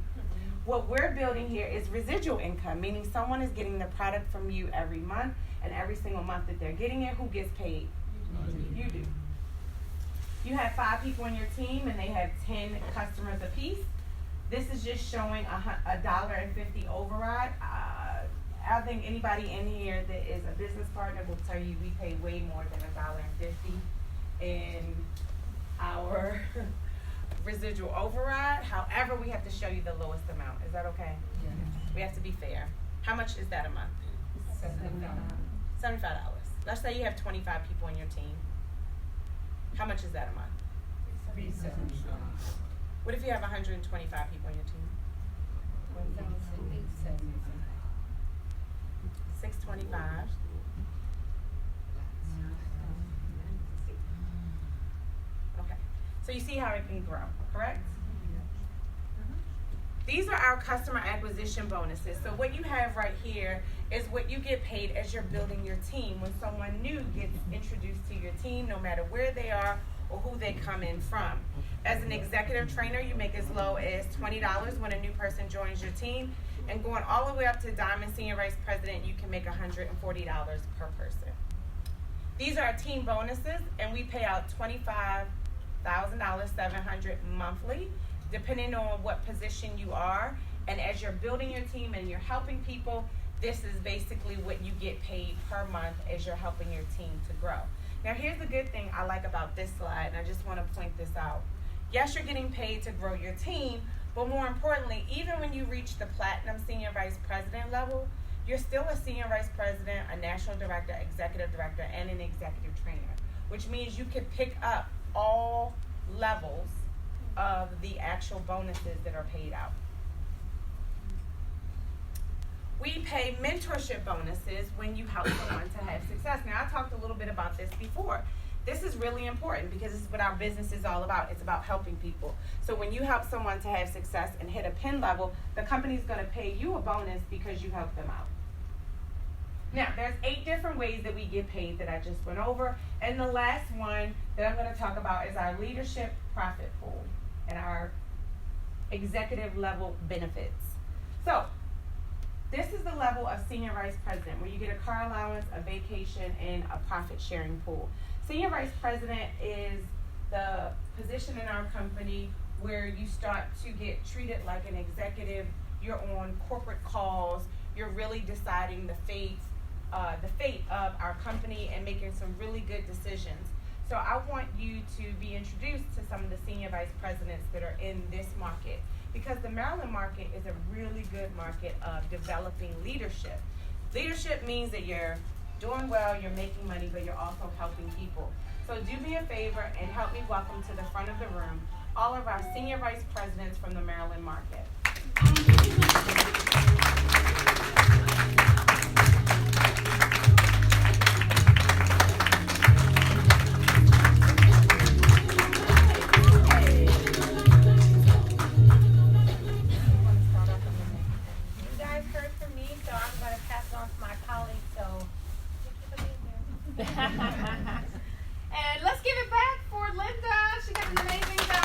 What we're building here is residual income, meaning someone is getting the product from you every month, and every single month that they're getting it, who gets paid? You do. You have 5 people on your team, and they have 10 customers apiece. This is just showing a $1.50 override. I think anybody in here that is a business partner will tell you we pay way more than $1.50 in our residual override. However, we have to show you the lowest amount. Is that okay? Yeah. We have to be fair. How much is that a month? $75. Let's say you have 25 people on your team. How much is that a month? What if you have 125 people on your team? 625. Okay. So you see how it can grow, correct? These are our customer acquisition bonuses. So what you have right here is what you get paid as you're building your team. When someone new gets introduced to your team, no matter where they are or who they come in from. As an executive trainer, you make as low as $20 when a new person joins your team. And going all the way up to Diamond Senior Vice President, you can make $140 per person. These are our team bonuses, and we pay out $25,000, $700 monthly, depending on what position you are. And as you're building your team and you're helping people, this is basically what you get paid per month as you're helping your team to grow. Now, here's the good thing I like about this slide, and I just want to point this out. Yes, you're getting paid to grow your team, but more importantly, even when you reach the Platinum Senior Vice President level, you're still a Senior Vice President, a National Director, Executive Director, and an Executive Trainer, which means you can pick up all levels of the actual bonuses that are paid out. We pay mentorship bonuses when you help someone to have success. Now, I talked a little bit about this before. This is really important because this is what our business is all about. It's about helping people. So when you help someone to have success and hit a pin level, the company's going to pay you a bonus because you helped them out. Now, there's 8 different ways that we get paid that I just went over. And the last one that I'm going to talk about is our leadership profit pool and our executive level benefits. So this is the level of Senior Vice President where you get a car allowance, a vacation, and a profit sharing pool. Senior Vice President is the position in our company where you start to get treated like an executive. You're on corporate calls. You're really deciding the fate of our company and making some really good decisions. So I want you to be introduced to some of the Senior Vice Presidents that are in this market, because the Maryland market is a really good market of developing leadership. Leadership means that you're doing well, you're making money, but you're also helping people. So do me a favor and help me welcome to the front of the room all of our Senior Vice Presidents from the Maryland market. And let's give it back for Linda. She did an amazing job.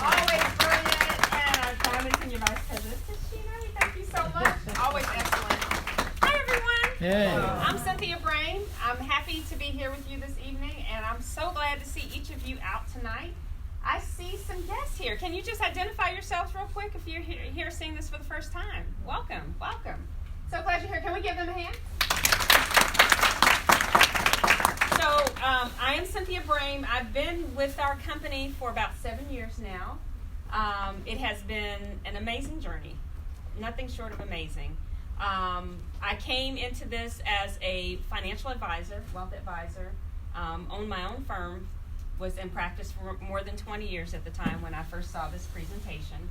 Always brilliant. And our Diamond Senior Vice President, Christina, thank you so much. Always excellent. Hi, everyone. Hey. I'm Cynthia Brain. I'm happy to be here with you this evening, and I'm so glad to see each of you out tonight. I see some guests here. Can you just identify yourselves real quick if you're here seeing this for the first time? Welcome, welcome. So glad you're here. Can we give them a hand? So I am Cynthia Brain. I've been with our company for about 7 years now. It has been an amazing journey, nothing short of amazing. I came into this as a financial advisor, wealth advisor, owned my own firm, was in practice for more than 20 years at the time when I first saw this presentation.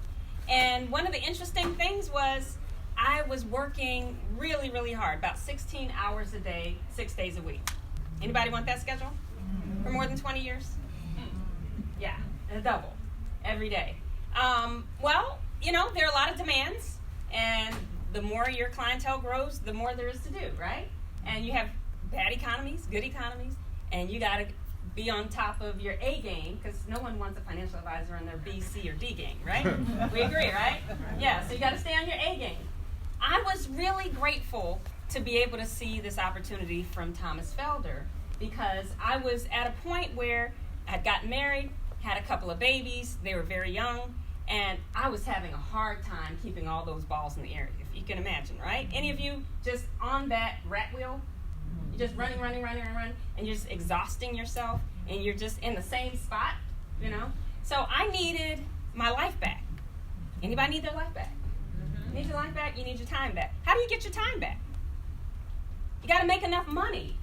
And one of the interesting things was I was working really, really hard, about 16 hours a day, 6 days a week. Anybody want that schedule? For more than 20 years? Yeah, a double every day. Well, you know, there are a lot of demands, and the more your clientele grows, the more there is to do, right? And you have bad economies, good economies, and you got to be on top of your A game, because no one wants a financial advisor in their B, C, or D game, right? We agree, right? Yeah, so you got to stay on your A game. I was really grateful to be able to see this opportunity from Thomas Felder, because I was at a point where I had gotten married, had a couple of babies, they were very young, And I was having a hard time keeping all those balls in the air, if you can imagine, right? Any of you just on that rat wheel? You're just running, and you're just exhausting yourself, and you're just in the same spot, you know? So I needed my life back. Anybody need their life back? You need your life back, you need your time back. How do you get your time back? You got to make enough money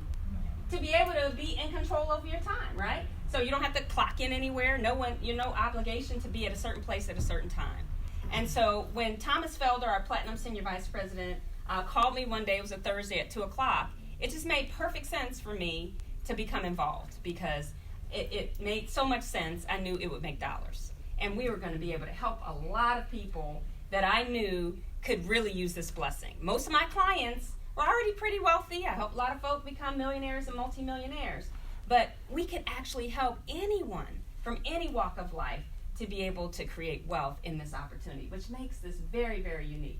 to be able to be in control of your time, right? So you don't have to clock in anywhere. You're no obligation to be at a certain place at a certain time. And so when Thomas Felder, our Platinum Senior Vice President, called me one day, it was a Thursday at 2 o'clock, it just made perfect sense for me to become involved because it made so much sense. I knew it would make dollars. And we were going to be able to help a lot of people that I knew could really use this blessing. Most of my clients were already pretty wealthy. I helped a lot of folks become millionaires and multimillionaires. But we could actually help anyone from any walk of life to be able to create wealth in this opportunity, which makes this very, very unique.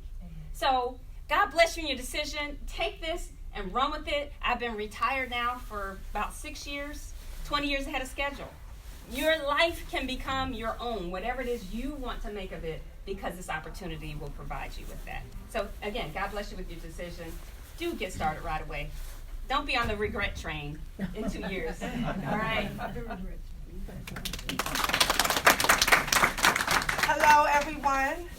So God bless you in your decision. Take this and run with it. I've been retired now for about 6 years, 20 years ahead of schedule. Your life can become your own, whatever it is you want to make of it, because this opportunity will provide you with that. So again, God bless you with your decision. Do get started right away. Don't be on the regret train in 2 years. All right. Hello, everyone.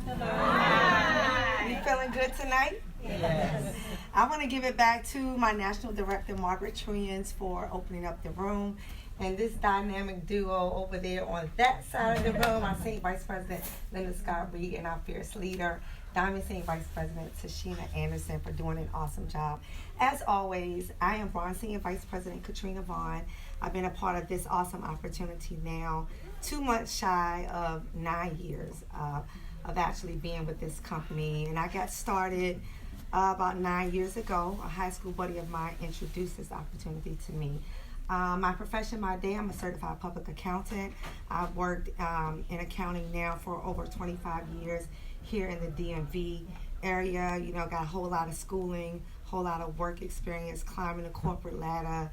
Hello. Hi. You feeling good tonight? Yes. I want to give it back to my National Director, Margaret Truyens, for opening up the room. And this dynamic duo over there on that side of the room, our Senior Vice President, Linda Scott Reed, and our fierce leader, Diamond Senior Vice President, Tashina Anderson, for doing an awesome job. As always, I am Bronze Senior Vice President Katrina Vaughn. I've been a part of this awesome opportunity now 2 months shy of 9 years of actually being with this company. And I got started about 9 years ago. A high school buddy of mine introduced this opportunity to me. My profession, my day, I'm a certified public accountant. I've worked in accounting now for over 25 years here in the DMV area. You know, got a whole lot of schooling, whole lot of work experience, climbing the corporate ladder,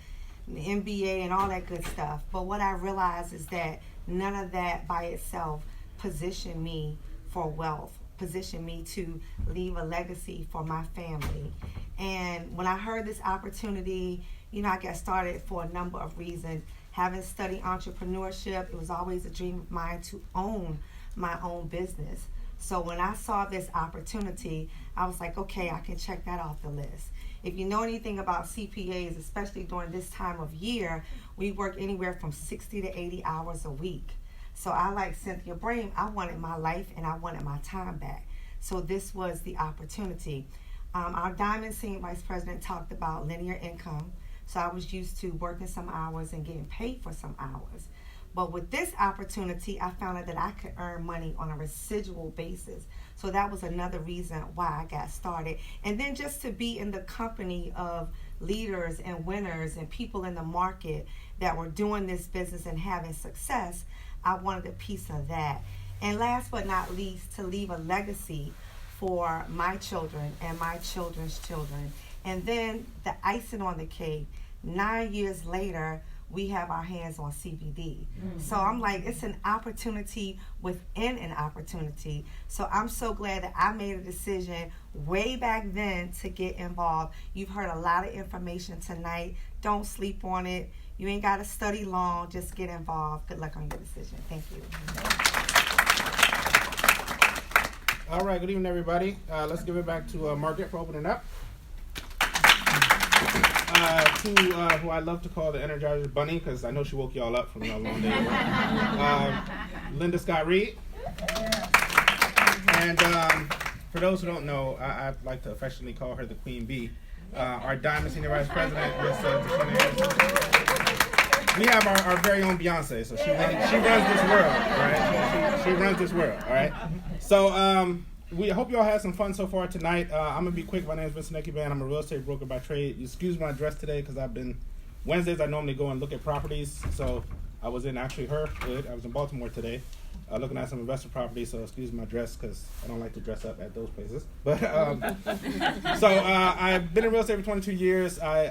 the MBA and all that good stuff. But what I realized is that none of that by itself positioned me for wealth, positioned me to leave a legacy for my family. And when I heard this opportunity, you know, I got started for a number of reasons. Having studied entrepreneurship, it was always a dream of mine to own my own business. So when I saw this opportunity, I was like, okay, I can check that off the list. If you know anything about CPAs, especially during this time of year, we work anywhere from 60 to 80 hours a week. So I, like Cynthia Brame, I wanted my life and I wanted my time back. So this was the opportunity. Our Diamond Senior Vice President talked about linear income. So I was used to working some hours and getting paid for some hours. But with this opportunity, I found out that I could earn money on a residual basis. So that was another reason why I got started. And then just to be in the company of leaders and winners and people in the market that were doing this business and having success, I wanted a piece of that. And last but not least, to leave a legacy for my children and my children's children. And then the icing on the cake, 9 years later, we have our hands on CBD. Mm-hmm. So I'm like, it's an opportunity within an opportunity. So I'm so glad that I made a decision way back then to get involved. You've heard a lot of information tonight. Don't sleep on it. You ain't got to study long. Just get involved. Good luck on your decision. Thank you. All right, good evening, everybody. Let's give it back to Margaret for opening up. To who I love to call the Energizer Bunny, because I know she woke y'all up from your long day at work. Linda Scott Reed. And for those who don't know, I'd like to affectionately call her the Queen Bee. Our Diamond Senior Vice President, Ms. Tashina Anderson. We have our very own Beyonce, so she runs this world, right? She runs this world, all right? So we hope you all had some fun so far tonight. I'm going to be quick. My name is Vincent Ekiban. I'm a real estate broker by trade. Excuse my dress today because Wednesdays I normally go and look at properties. So I was in actually I was in Baltimore today looking at some investment properties. So excuse my dress because I don't like to dress up at those places. But so I've been in real estate for 22 years. I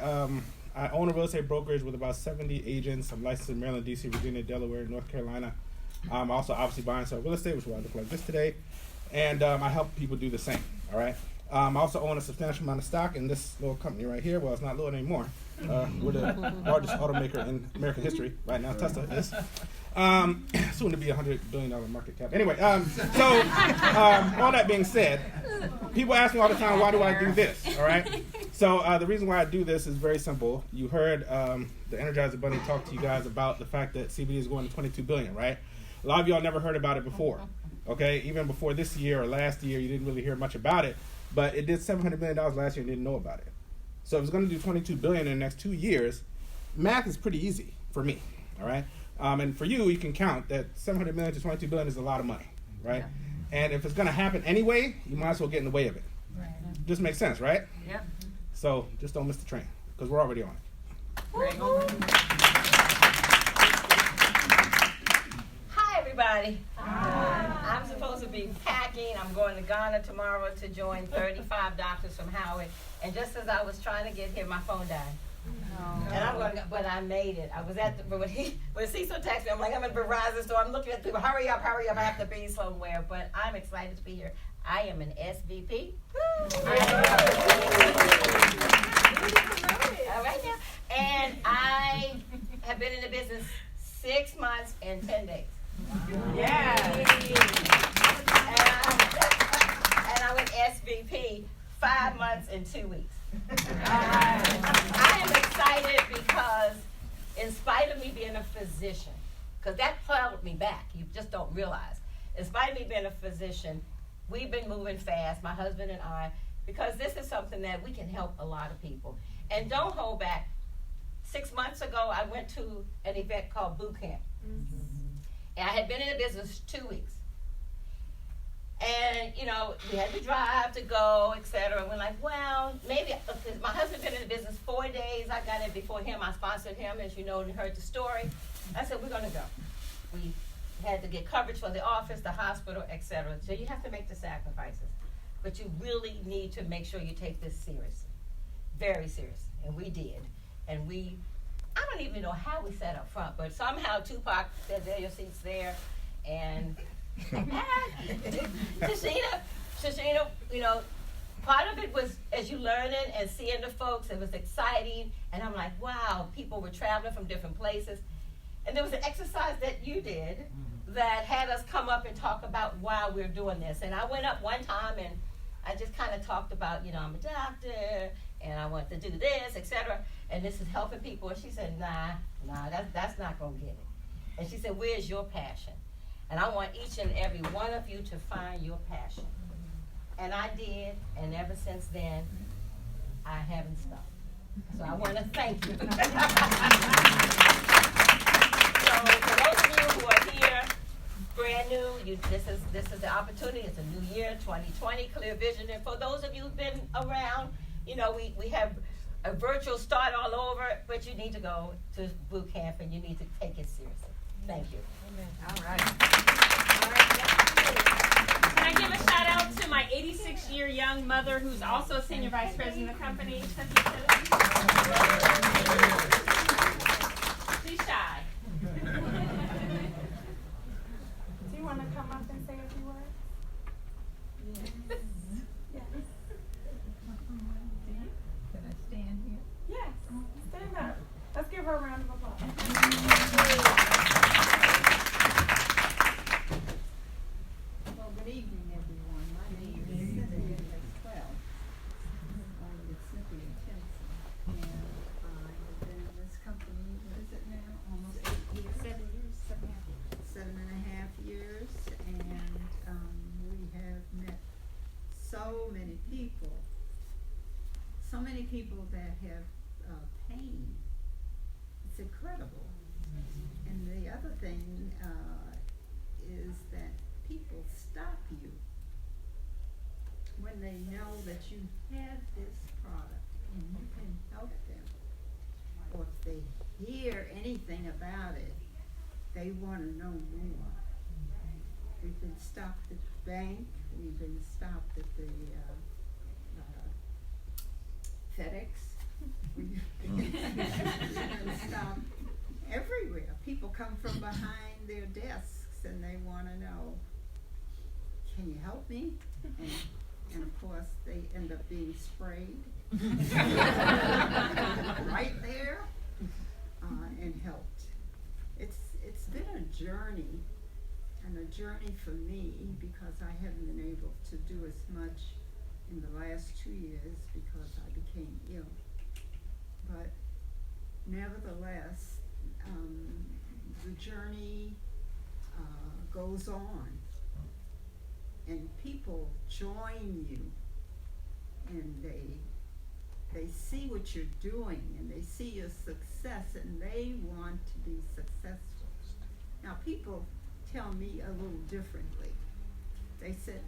own a real estate brokerage with about 70 agents. I'm licensed in Maryland, D.C., Virginia, Delaware, North Carolina, I also obviously buy and sell real estate, which will look like this today. And I help people do the same, all right? I also own a substantial amount of stock in this little company right here. Well, it's not little anymore. We're the largest automaker in American history right now. Tesla is. Soon to be $100 billion market cap. Anyway, all that being said, people ask me all the time, why do I do this, all right? So the reason why I do this is very simple. You heard the Energizer Bunny talk to you guys about the fact that CBD is going to $22 billion, right? A lot of y'all never heard about it before, okay? Even before this year or last year, you didn't really hear much about it, but it did $700 million last year and didn't know about it. So if it's going to do $22 billion in the next 2 years, math is pretty easy for me, all right? And for you, you can count that $700 million to $22 billion is a lot of money, right? Yeah. And if it's going to happen anyway, you might as well get in the way of it. Right. Just makes sense, right? Yeah. So just don't miss the train, because we're already on it. Hi, everybody. Hi. I'm supposed to be packing. I'm going to Ghana tomorrow to join 35 doctors from Howard. And just as I was trying to get here, my phone died. And I'm going to, but I made it. I was at the, when Cecil texted me, I'm like, I'm at Verizon store. I'm looking at people, hurry up, I have to be somewhere. But I'm excited to be here. I am an SVP. All right now. And I have been in the business 6 months and 10 days. Yeah. And I'm an SVP 5 months and 2 weeks. I am excited because in spite of me being a physician, because that held me back, you just don't realize. In spite of me being a physician, we've been moving fast, my husband and I, because this is something that we can help a lot of people. And don't hold back. 6 months ago, I went to an event called Boot Camp. And I had been in the business 2 weeks. And, you know, we had to drive to go, etc. And we're like, well, maybe, because my husband been in the business 4 days. I got in before him. I sponsored him, as you know, and heard the story. I said, we're going to go. We had to get coverage for the office, the hospital, etc. So you have to make the sacrifices. But you really need to make sure you take this seriously. Very seriously. And we did. And I don't even know how we sat up front, but somehow Tupac said, there, your seat's there. And Shashina, you know, part of it was as you learning and seeing the folks, it was exciting. And I'm like, wow, people were traveling from different places. And there was an exercise that you did that had us come up and talk about why we're doing this. And I went up one time and I just kind of talked about, you know, I'm a doctor and I want to do this, etc. And this is helping people. And she said, nah, that's not going to get it. And she said, where's your passion? And I want each and every one of you to find your passion. And I did, and ever since then, I haven't stopped. So I want to thank you. So for those of you who are here, brand new, this is the opportunity. It's a new year, 2020, clear vision. And for those of you who've been around, you know, we have a virtual start all over, but you need to go to boot camp and you need to take it seriously. Thank you. Amen. All right. Can I give a shout out to my 86-year young mother who's also senior vice president of the company? She's shy. Do you want to come up and say a few words? Yes. Yes. Can I stand here? Yes. Stand up. Let's give her a round of applause. Well, good evening, everyone. My name is Cynthia Maxwell. It's Cynthia Timpson. And I have been in this company, what is it now? Almost 8 years? 7 years. 7.5 years. And we have met so many people. So many people that have pain. It's incredible. And the other thing is that people stop you when they know that you have this product and you can help them. Or if they hear anything about it, they want to know more. We've been stopped at the bank. We've been stopped at the FedEx. We've been stopped everywhere. People come from behind their desks and they want to know, can you help me? And of course, they end up being sprayed right there and helped. It's been a journey, and a journey for me because I haven't been able to do as much in the last 2 years because I became ill. But nevertheless, the journey goes on, and people join you, and they see what you're doing, and they see your success, and they want to be successful. Now, people tell me a little differently. They said,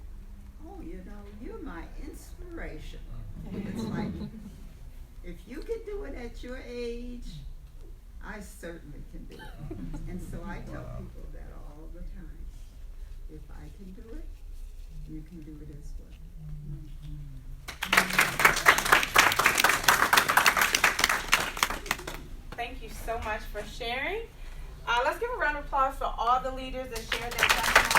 oh, you know, you're my inspiration. It's like, if you can do it at your age, I certainly can do it. And so I tell people that all the time. If I can do it, you can do it as well. Thank you so much for sharing. Let's give a round of applause for all the leaders that shared their testimony.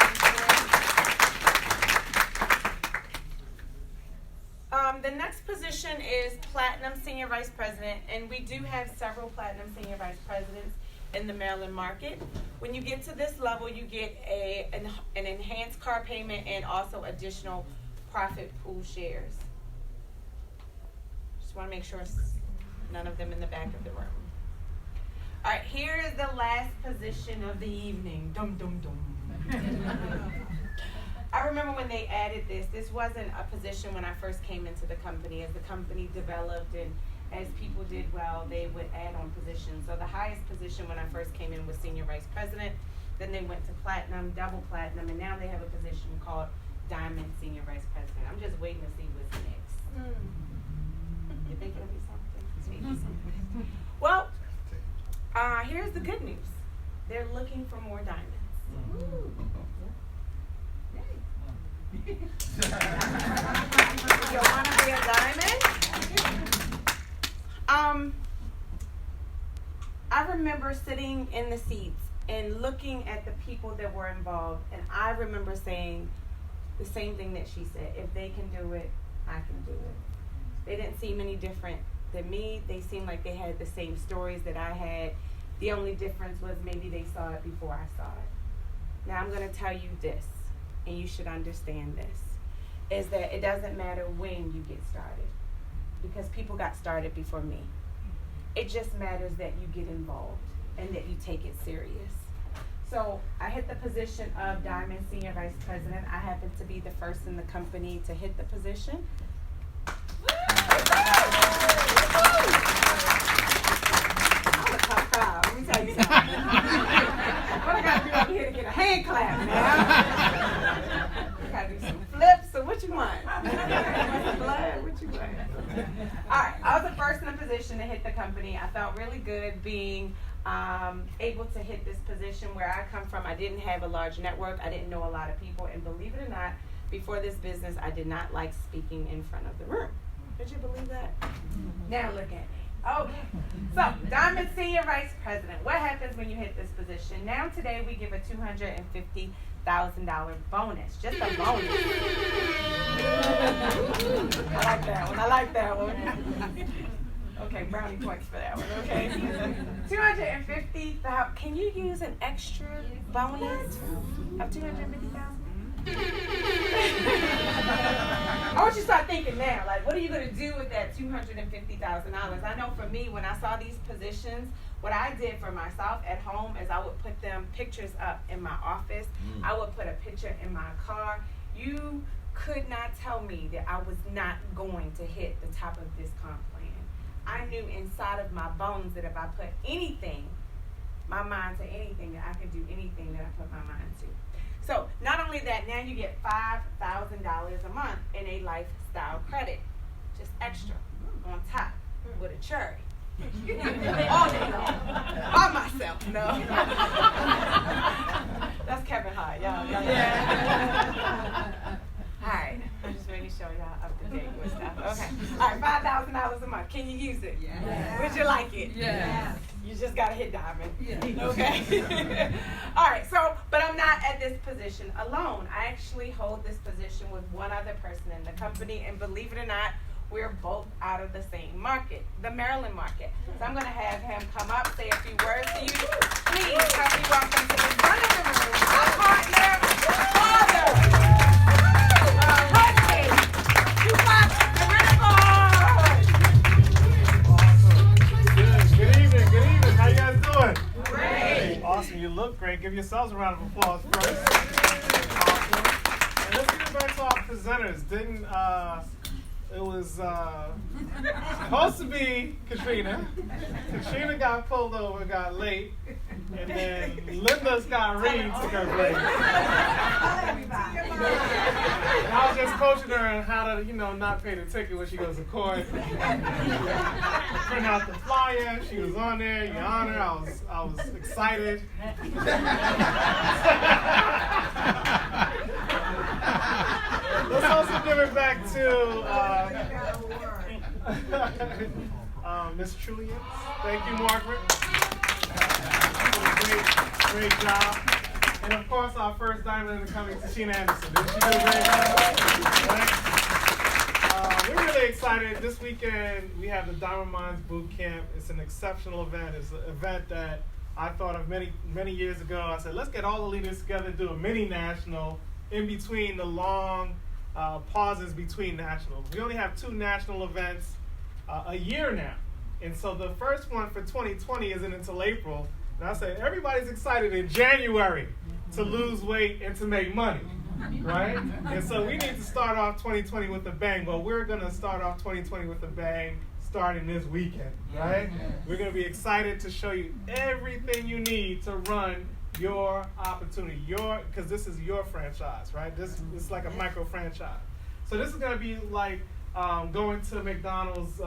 The next position is Platinum Senior Vice President, and we do have several Platinum Senior Vice Presidents in the Maryland market. When you get to this level, you get an enhanced car payment and also additional profit pool shares. Just want to make sure none of them in the back of the room. All right, here is the last position of the evening. Dum, dum, dum. I remember when they added this. This wasn't a position when I first came into the company. As the company developed and as people did well, they would add on positions. So the highest position when I first came in was Senior Vice President. Then they went to Platinum, Double Platinum, and now they have a position called Diamond Senior Vice President. I'm just waiting to see what's next. You think it'll be something? Maybe something. Well, here's the good news. They're looking for more diamonds. Ooh. You want to be a diamond? I remember sitting in the seats and looking at the people that were involved, and I remember saying the same thing that she said. If they can do it, I can do it. They didn't seem any different than me. They seemed like they had the same stories that I had. The only difference was maybe they saw it before I saw it. Now I'm going to tell you this, and you should understand this, is that it doesn't matter when you get started, because people got started before me. It just matters that you get involved and that you take it serious. So I hit the position of Diamond Senior Vice President. I happened to be the first in the company to hit the position. Let me tell you something. What I gotta do up here to get a hand clap now? I gotta do some flips, so what you want? Blood, what you want? Alright, I was the first in the position to hit the company. I felt really good being able to hit this position. Where I come from, I didn't have a large network. I didn't know a lot of people, and believe it or not, before this business, I did not like speaking in front of the room. Did you believe that? Now look at me. Okay, so Diamond Senior Vice President. What happens when you hit this position? Now today we give a $250,000 bonus, just a bonus. I like that one. I like that one. Okay, brownie points for that one. Okay, $250,000. Can you use an extra bonus of $250,000? I want you to start thinking now, like, what are you going to do with that $250,000? I know for me, when I saw these positions, what I did for myself at home is I would put them pictures up in my office. I would put a picture in my car. You could not tell me that I was not going to hit the top of this comp plan. I knew inside of my bones that if I put anything, my mind to anything, that I could do anything that I put my mind to. So not only that, now you get $5,000 a month in a lifestyle credit, just extra on top with a cherry. All day long, by myself. No, that's Kevin Hart, y'all. Yeah. All right, I'm just making sure y'all up to date with stuff. Okay, all right, $5,000 a month. Can you use it? Yeah. Would you like it? Yeah. You just gotta hit diamond. Yeah. Okay. All right. So, but I'm not not at this position alone. I actually hold this position with one other person in the company, and believe it or not, we're both out of the same market, the Maryland market. So I'm going to have him come up, say a few words to you. Please help me welcome to the front of the room, my partner, father, husband, Tupac, Good evening. How you guys doing? Great. Awesome. You look great. Give yourselves a round of applause first. Awesome. And let's get back to our presenters. It was supposed to be Katrina. Katrina got pulled over, got late, and then Linda Scott Reed took her place. And I was just coaching her on how to, not pay the ticket when she goes to court. Print out the flyer. She was on there. Your Honor, I was excited. Let's also give it back to Miss Truyens. Thank you, Margaret. Great job. And of course, our first diamond in the company, Tashina Anderson. Didn't she do a great job? We're really excited. This weekend, we have the Diamond Mines Boot Camp. It's an exceptional event. It's an event that I thought of many, many years ago. I said, let's get all the leaders together, do a mini national in between the long pauses between nationals. We only have 2 national events a year now. And so the first one for 2020 isn't until April. And I said, everybody's excited in January to lose weight and to make money, right? And so we need to start off 2020 with a bang. Well, we're going to start off 2020 with a bang starting this weekend, right? We're going to be excited to show you everything you need to run your opportunity, because this is your franchise, right? This is like a micro franchise. So this is going to be like going to McDonald's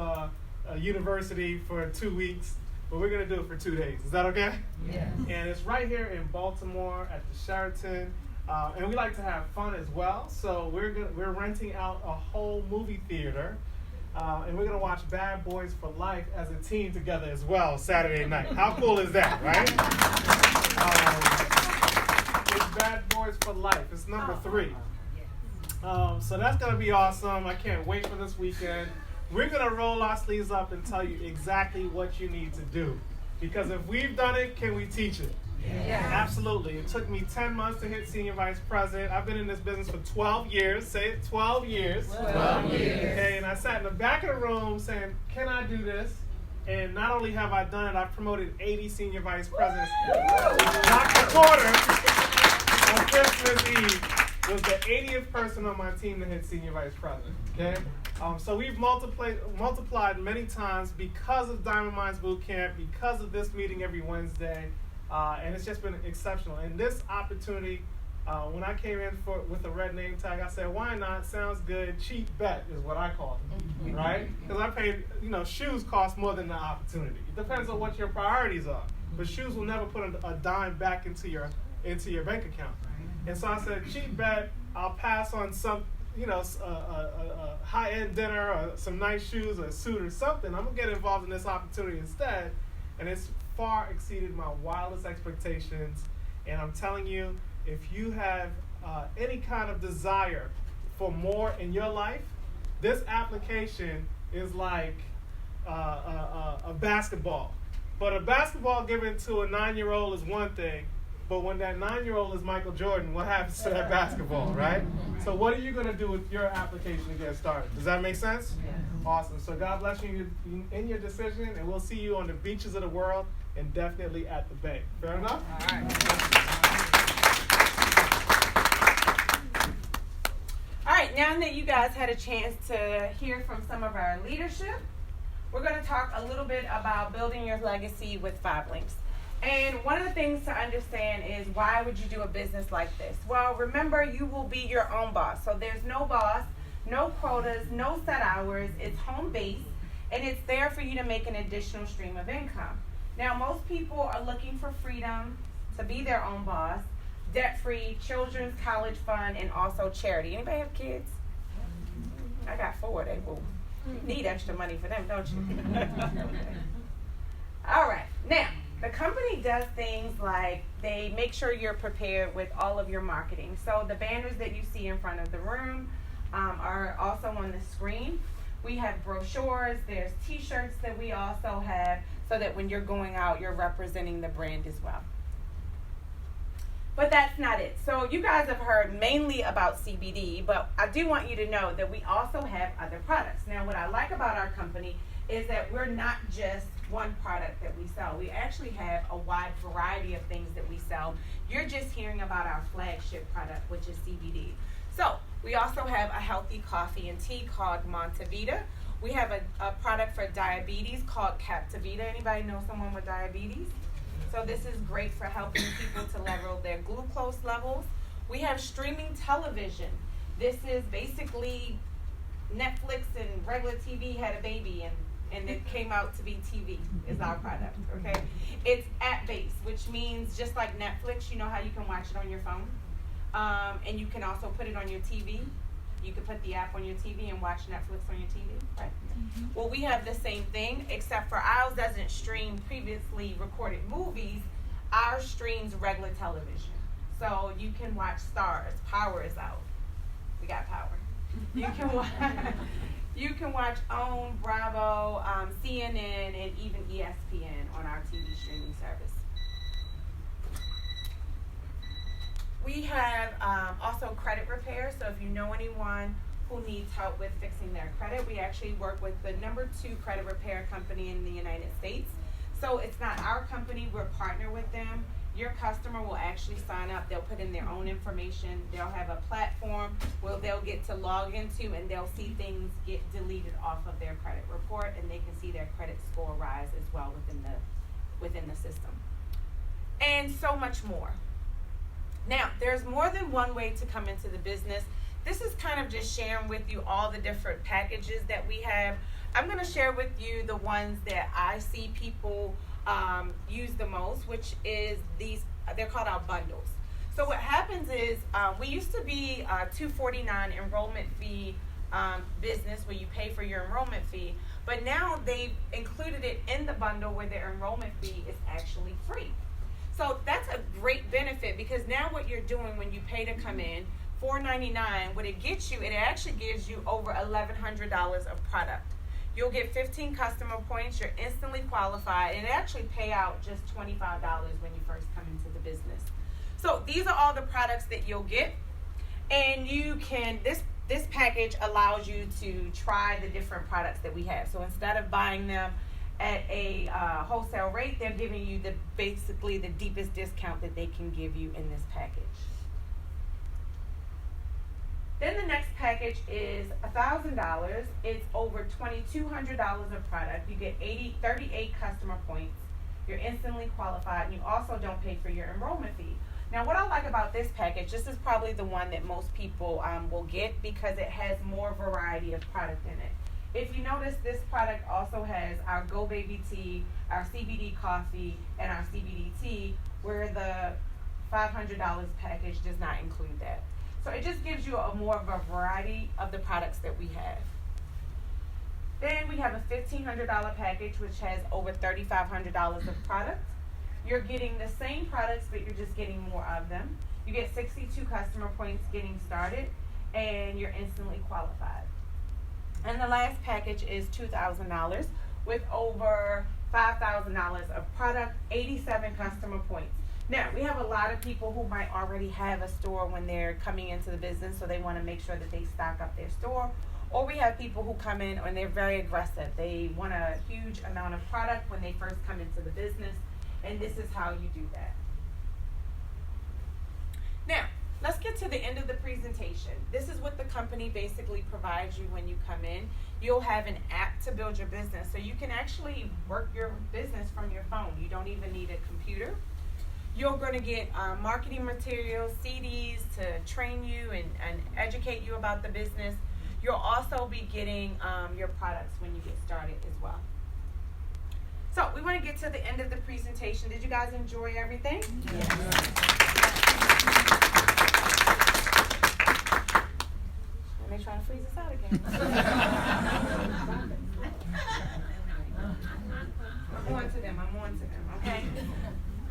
university for 2 weeks, but we're going to do it for 2 days. Is that okay? Yeah. And it's right here in Baltimore at the Sheraton, and we like to have fun as well. So we're renting out a whole movie theater, and we're going to watch Bad Boys for Life as a team together as well Saturday night. How cool is that, right? It's Bad Boys for Life. It's number 3. So that's going to be awesome. I can't wait for this weekend. We're going to roll our sleeves up and tell you exactly what you need to do. Because if we've done it, can we teach it? Yeah. Absolutely. It took me 10 months to hit senior vice president. I've been in this business for 12 years. Say it, 12 years. 12 years. Okay, and I sat in the back of the room saying, can I do this? And not only have I done it, I've promoted 80 senior vice presidents. Dr. Porter on Christmas Eve was the 80th person on my team to hit senior vice president. Okay, so we've multiplied many times because of Diamond Mines Boot Camp, because of this meeting every Wednesday, and it's just been exceptional. And this opportunity, when I came in with a red name tag, I said, why not? Sounds good. Cheap bet is what I call it, right? Because I paid, shoes cost more than the opportunity. It depends on what your priorities are. But shoes will never put a dime back into your bank account. And so I said, cheap bet, I'll pass on some, a high-end dinner or some nice shoes or a suit or something. I'm going to get involved in this opportunity instead. And it's far exceeded my wildest expectations. And I'm telling you, if you have any kind of desire for more in your life, this application is like a basketball. But a basketball given to a 9-year-old is one thing, but when that 9-year-old is Michael Jordan, what happens to that basketball, right? So what are you going to do with your application to get started? Does that make sense? Yeah. Awesome. So God bless you in your decision, and we'll see you on the beaches of the world and definitely at the Bay. Fair enough? All right. All right, now that you guys had a chance to hear from some of our leadership, we're going to talk a little bit about building your legacy with 5 Links. And one of the things to understand is, why would you do a business like this? Well, remember, you will be your own boss. So there's no boss, no quotas, no set hours. It's home-based, and it's there for you to make an additional stream of income. Now, most people are looking for freedom to be their own boss, debt-free, children's college fund, and also charity. Anybody have kids? I got 4. They will need extra money for them, don't you? All right. Now, The company does things like they make sure you're prepared with all of your marketing. So the banners that you see in front of the room are also on the screen. We have brochures, there's t-shirts that we also have, so that when you're going out, you're representing the brand as well. But that's not it. So you guys have heard mainly about CBD, but I do want you to know that we also have other products. Now, what I like about our company is that we're not just one product that we sell. We actually have a wide variety of things that we sell. You're just hearing about our flagship product, which is CBD. So we also have a healthy coffee and tea called Montevita. We have a product for diabetes called Captivita. Anybody know someone with diabetes? So this is great for helping people to level their glucose levels. We have streaming television. This is basically Netflix and regular TV had a baby and it came out to be TV is our product, okay? It's app-based, which means just like Netflix, you know how you can watch it on your phone? And you can also put it on your TV. You can put the app on your TV and watch Netflix on your TV, right? Mm-hmm. Well, we have the same thing, except for ours doesn't stream previously recorded movies. Ours streams regular television. So you can watch Stars. Power is out. We got power. You can watch OWN, Bravo, CNN, and even ESPN on our TV streaming service. We have also credit repair. So if you know anyone who needs help with fixing their credit, we actually work with the #2 credit repair company in the United States. So it's not our company, we're partnered with them. Your customer will actually sign up, they'll put in their own information, they'll have a platform where they'll get to log into and they'll see things get deleted off of their credit report, and they can see their credit score rise as well within the system. And so much more. Now, there's more than one way to come into the business. This is kind of just sharing with you all the different packages that we have. I'm going to share with you the ones that I see people use the most, which is these, they're called our bundles. So what happens is we used to be a $249 enrollment fee business where you pay for your enrollment fee, but now they've included it in the bundle where their enrollment fee is actually free. So that's a great benefit, because now what you're doing when you pay to come in, $499, what it gets you, it actually gives you over $1,100 of product. You'll get 15 customer points, you're instantly qualified, and it actually pay out just $25 when you first come into the business. So these are all the products that you'll get, and you can, this package allows you to try the different products that we have. So instead of buying them at a wholesale rate, they're giving you basically the deepest discount that they can give you in this package. Then the next package is $1,000. It's over $2,200 of product. You get 38 customer points. You're instantly qualified, and you also don't pay for your enrollment fee. Now, what I like about this package, this is probably the one that most people will get, because it has more variety of product in it. If you notice, this product also has our Go Baby tea, our CBD coffee, and our CBD tea, where the $500 package does not include that. So it just gives you more of a variety of the products that we have. Then we have a $1,500 package, which has over $3,500 of product. You're getting the same products, but you're just getting more of them. You get 62 customer points getting started, and you're instantly qualified. And the last package is $2,000 with over $5,000 of product, 87 customer points. Now, we have a lot of people who might already have a store when they're coming into the business, so they want to make sure that they stock up their store. Or we have people who come in and they're very aggressive. They want a huge amount of product when they first come into the business, and this is how you do that. Now, let's get to the end of the presentation. This is what the company basically provides you when you come in. You'll have an app to build your business, so you can actually work your business from your phone. You don't even need a computer. You're going to get marketing materials, CDs to train you and educate you about the business. You'll also be getting your products when you get started as well. So we want to get to the end of the presentation. Did you guys enjoy everything? Yes. They're trying to freeze us out again. I'm on to them. Okay.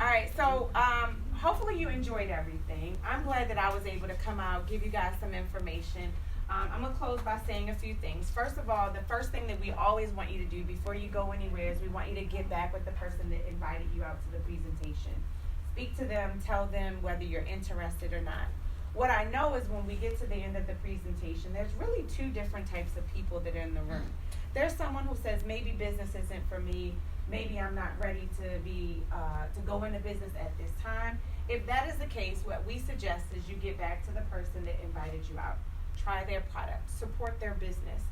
All right. So hopefully you enjoyed everything. I'm glad that I was able to come out, give you guys some information. I'm gonna close by saying a few things. First of all, the first thing that we always want you to do before you go anywhere is we want you to get back with the person that invited you out to the presentation. Speak to them, tell them whether you're interested or not. What I know is when we get to the end of the presentation, there's really two different types of people that are in the room. There's someone who says, maybe business isn't for me, maybe I'm not ready to go into business at this time. If that is the case, what we suggest is you get back to the person that invited you out. Try their product, support their business.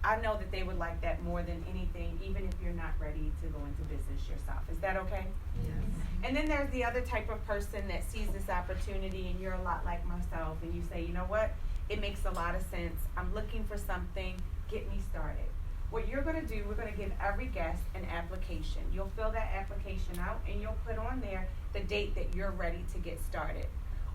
I know that they would like that more than anything, even if you're not ready to go into business yourself. Is that okay? Yes. And then there's the other type of person that sees this opportunity, and you're a lot like myself, and you say, you know what? It makes a lot of sense. I'm looking for something. Get me started. What you're going to do, we're going to give every guest an application. You'll fill that application out, and you'll put on there the date that you're ready to get started.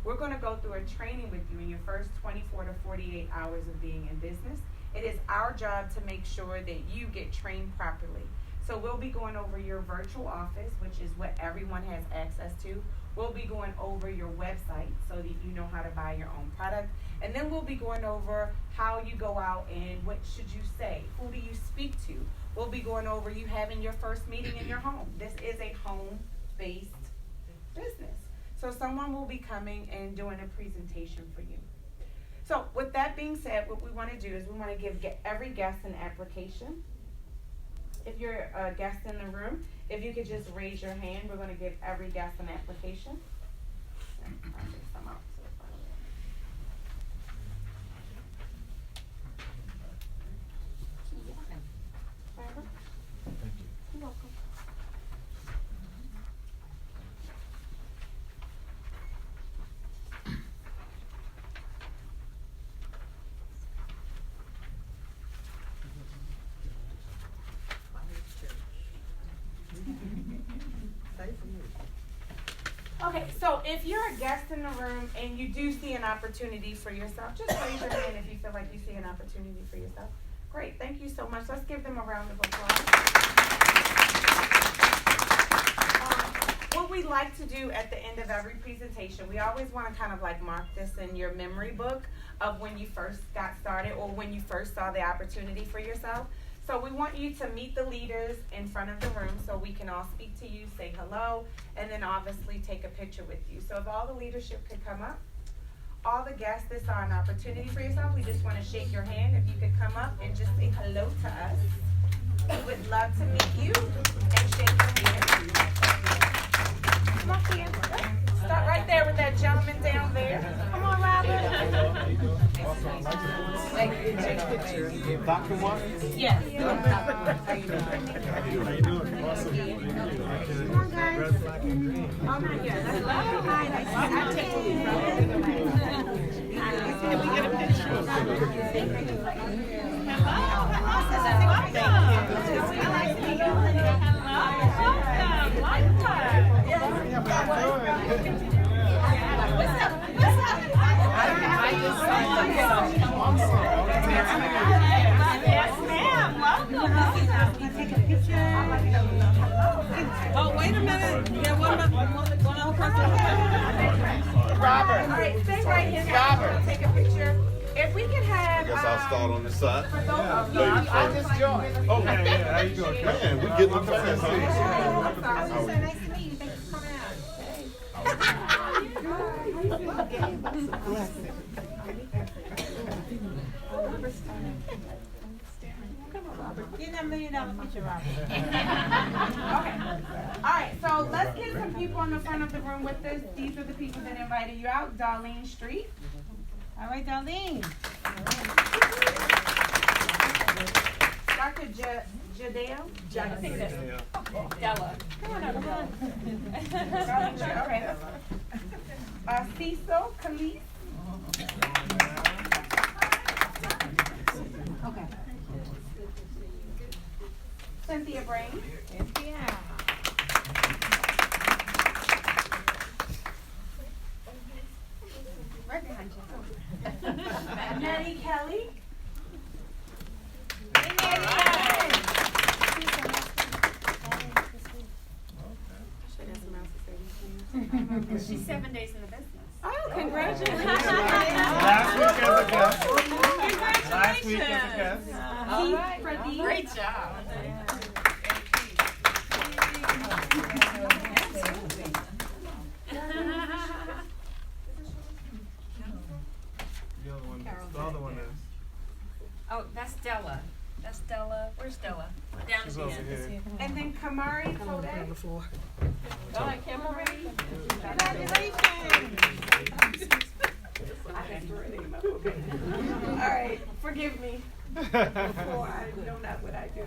We're going to go through a training with you in your first 24 to 48 hours of being in business. It is our job to make sure that you get trained properly. So we'll be going over your virtual office, which is what everyone has access to. We'll be going over your website so that you know how to buy your own product. And then we'll be going over how you go out and what should you say. Who do you speak to? We'll be going over you having your first meeting in your home. This is a home-based business. So someone will be coming and doing a presentation for you. So with that being said, what we want to do is we want to give every guest an application. If you're a guest in the room, if you could just raise your hand, we're going to give every guest an application. You're welcome. Okay, so if you're a guest in the room and you do see an opportunity for yourself, just raise your hand if you feel like you see an opportunity for yourself. Great, thank you so much. Let's give them a round of applause. What we like to do at the end of every presentation, we always want to kind of like mark this in your memory book of when you first got started or when you first saw the opportunity for yourself. So we want you to meet the leaders in front of the room so we can all speak to you, say hello, and then obviously take a picture with you. So if all the leadership could come up, all the guests that saw an opportunity for yourself, we just want to shake your hand. If you could come up and just say hello to us. We would love to meet you and shake your hand. Come on, Ken. Start right there with that gentleman down there. Come on, Robert. Dr. Martin? Yes. How you doing? Awesome. Come on, guys. Oh, not yet. Hi, nice to meet you. Can we get a picture? Hello. Yes, ma'am. Welcome. Take a picture. Oh, wait a minute. Yeah, one other person. Robert. All right, stay right here. Robert. Take a picture. If we can have. I guess I'll start on this side. For those of you, I just joined. Okay, yeah, how you doing? Man, we getting up fast. So nice to meet you. Thanks for coming out. Get that $1 million picture, Robert. Okay. All right, so let's get some people in the front of the room with us. These are the people that invited you out. Darlene Street. All right, Darlene. Dr. Jadeo? Della. Come on up. Darlene Street, okay. Cecil Calise. Okay. Cynthia Brain. Cynthia. Right behind you. Nettie Kelly. Hey, Nettie. She's 7 days in the business. Oh, congratulations. Last week as a guest. Congratulations. Last week as a guest. All right. Great job. The other one is. Oh, that's Stella. That's Stella. Where's Stella? Down She's at the over end. here. And then Kamari Tode. All right, Kimberly. All right, forgive me. Before I know not what I do.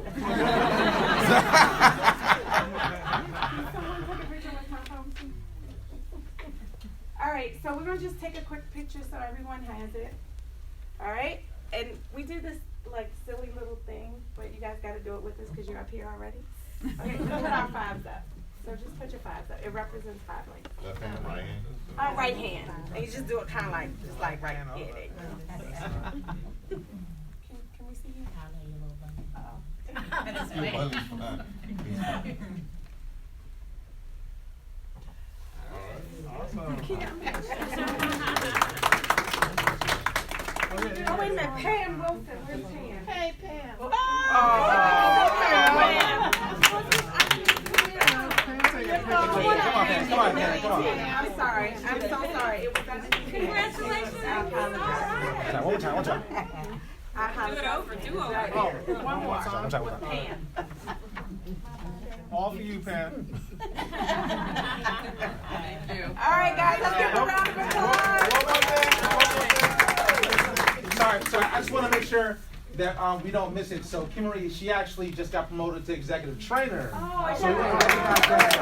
Can someone take a picture with my phone, please? All right, so we're gonna just take a quick picture so everyone has it. All right, and we do this like silly little thing, but you guys got to do it with us because you're up here already. Okay, so put our fives up. So just put your fives up. It represents 5 links. Left hand, right hand. Right hand, and you just do it kind of like just like right here. There you go. Can we see you? Oh, wait a minute, Pam Wilson. Where's Pam? Hey, Pam. Oh, I'm sorry. I'm so sorry. It was congratulations. I apologize. One more time. I apologize. Do it over. One more. One time. Pam. All for you, Pam. All right, guys, let's give a round of applause. Sorry, I just want to make sure that we don't miss it. So Kim Marie, she actually just got promoted to executive trainer. So we want to recognize that.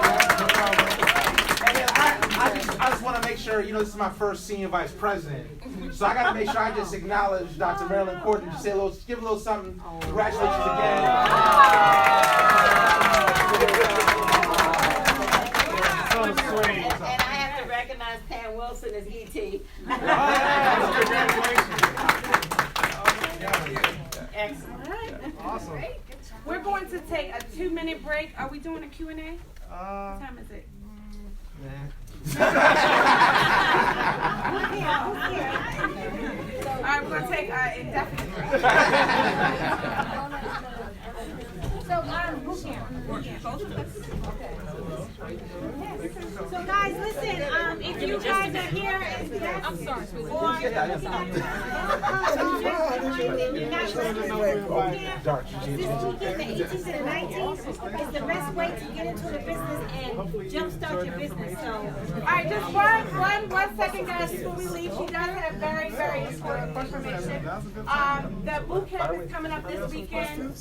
And then I just want to make sure, this is my first senior vice president. So I got to make sure I just acknowledge Dr. Marilyn Courtney, just say a little, give a little something. Congratulations again. And I have to recognize Pam Wilson as E.T. Excellent. Awesome. We're going to take a 2-minute break. Are we doing a Q&A? What time is it? All right, we're going to take an indefinite break. So guys, listen, if you guys are here as guests, I'm sorry, sweetie. or this weekend, the 18th and the 19th, is the best way to get into the business and jumpstart your business. So, all right, just one second, guys, before we leave. She does have very, very important information. The boot camp is coming up this weekend.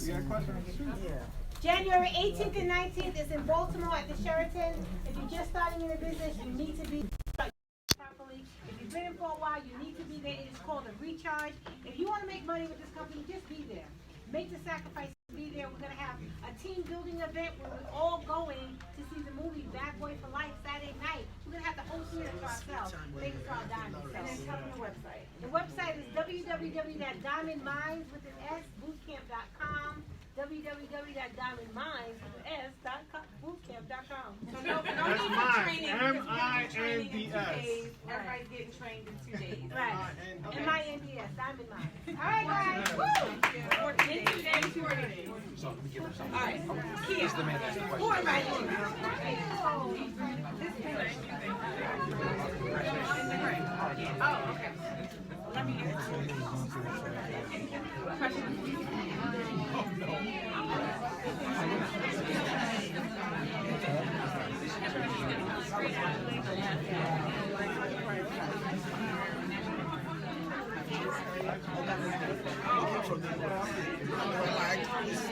January 18th and 19th is in Baltimore at the Sheraton. If you're just starting in a business, you need to be properly. If you've been in for a while, you need to be there. It is called a recharge. If you want to make money with this company, just be there. Make the sacrifice to be there. We're going to have a team building event where we're all going to see the movie Bad Boy for Life Saturday night. We're going to have the whole theater to ourselves. Thanks to our diamond. And then tell them the website. The website is www.diamondminds.bootcamp.com. www.diamondminds.bootcamp.com. So no need for training. M-I-N-D-S. Everybody's getting trained in 2 days. Right. M-I-N-D-S, Diamond Minds. All right, guys. Woo! In 2 days, 4 days. All right. Kia. Who am I doing? Oh, okay. Let me get it. Question.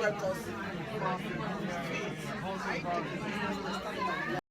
Like,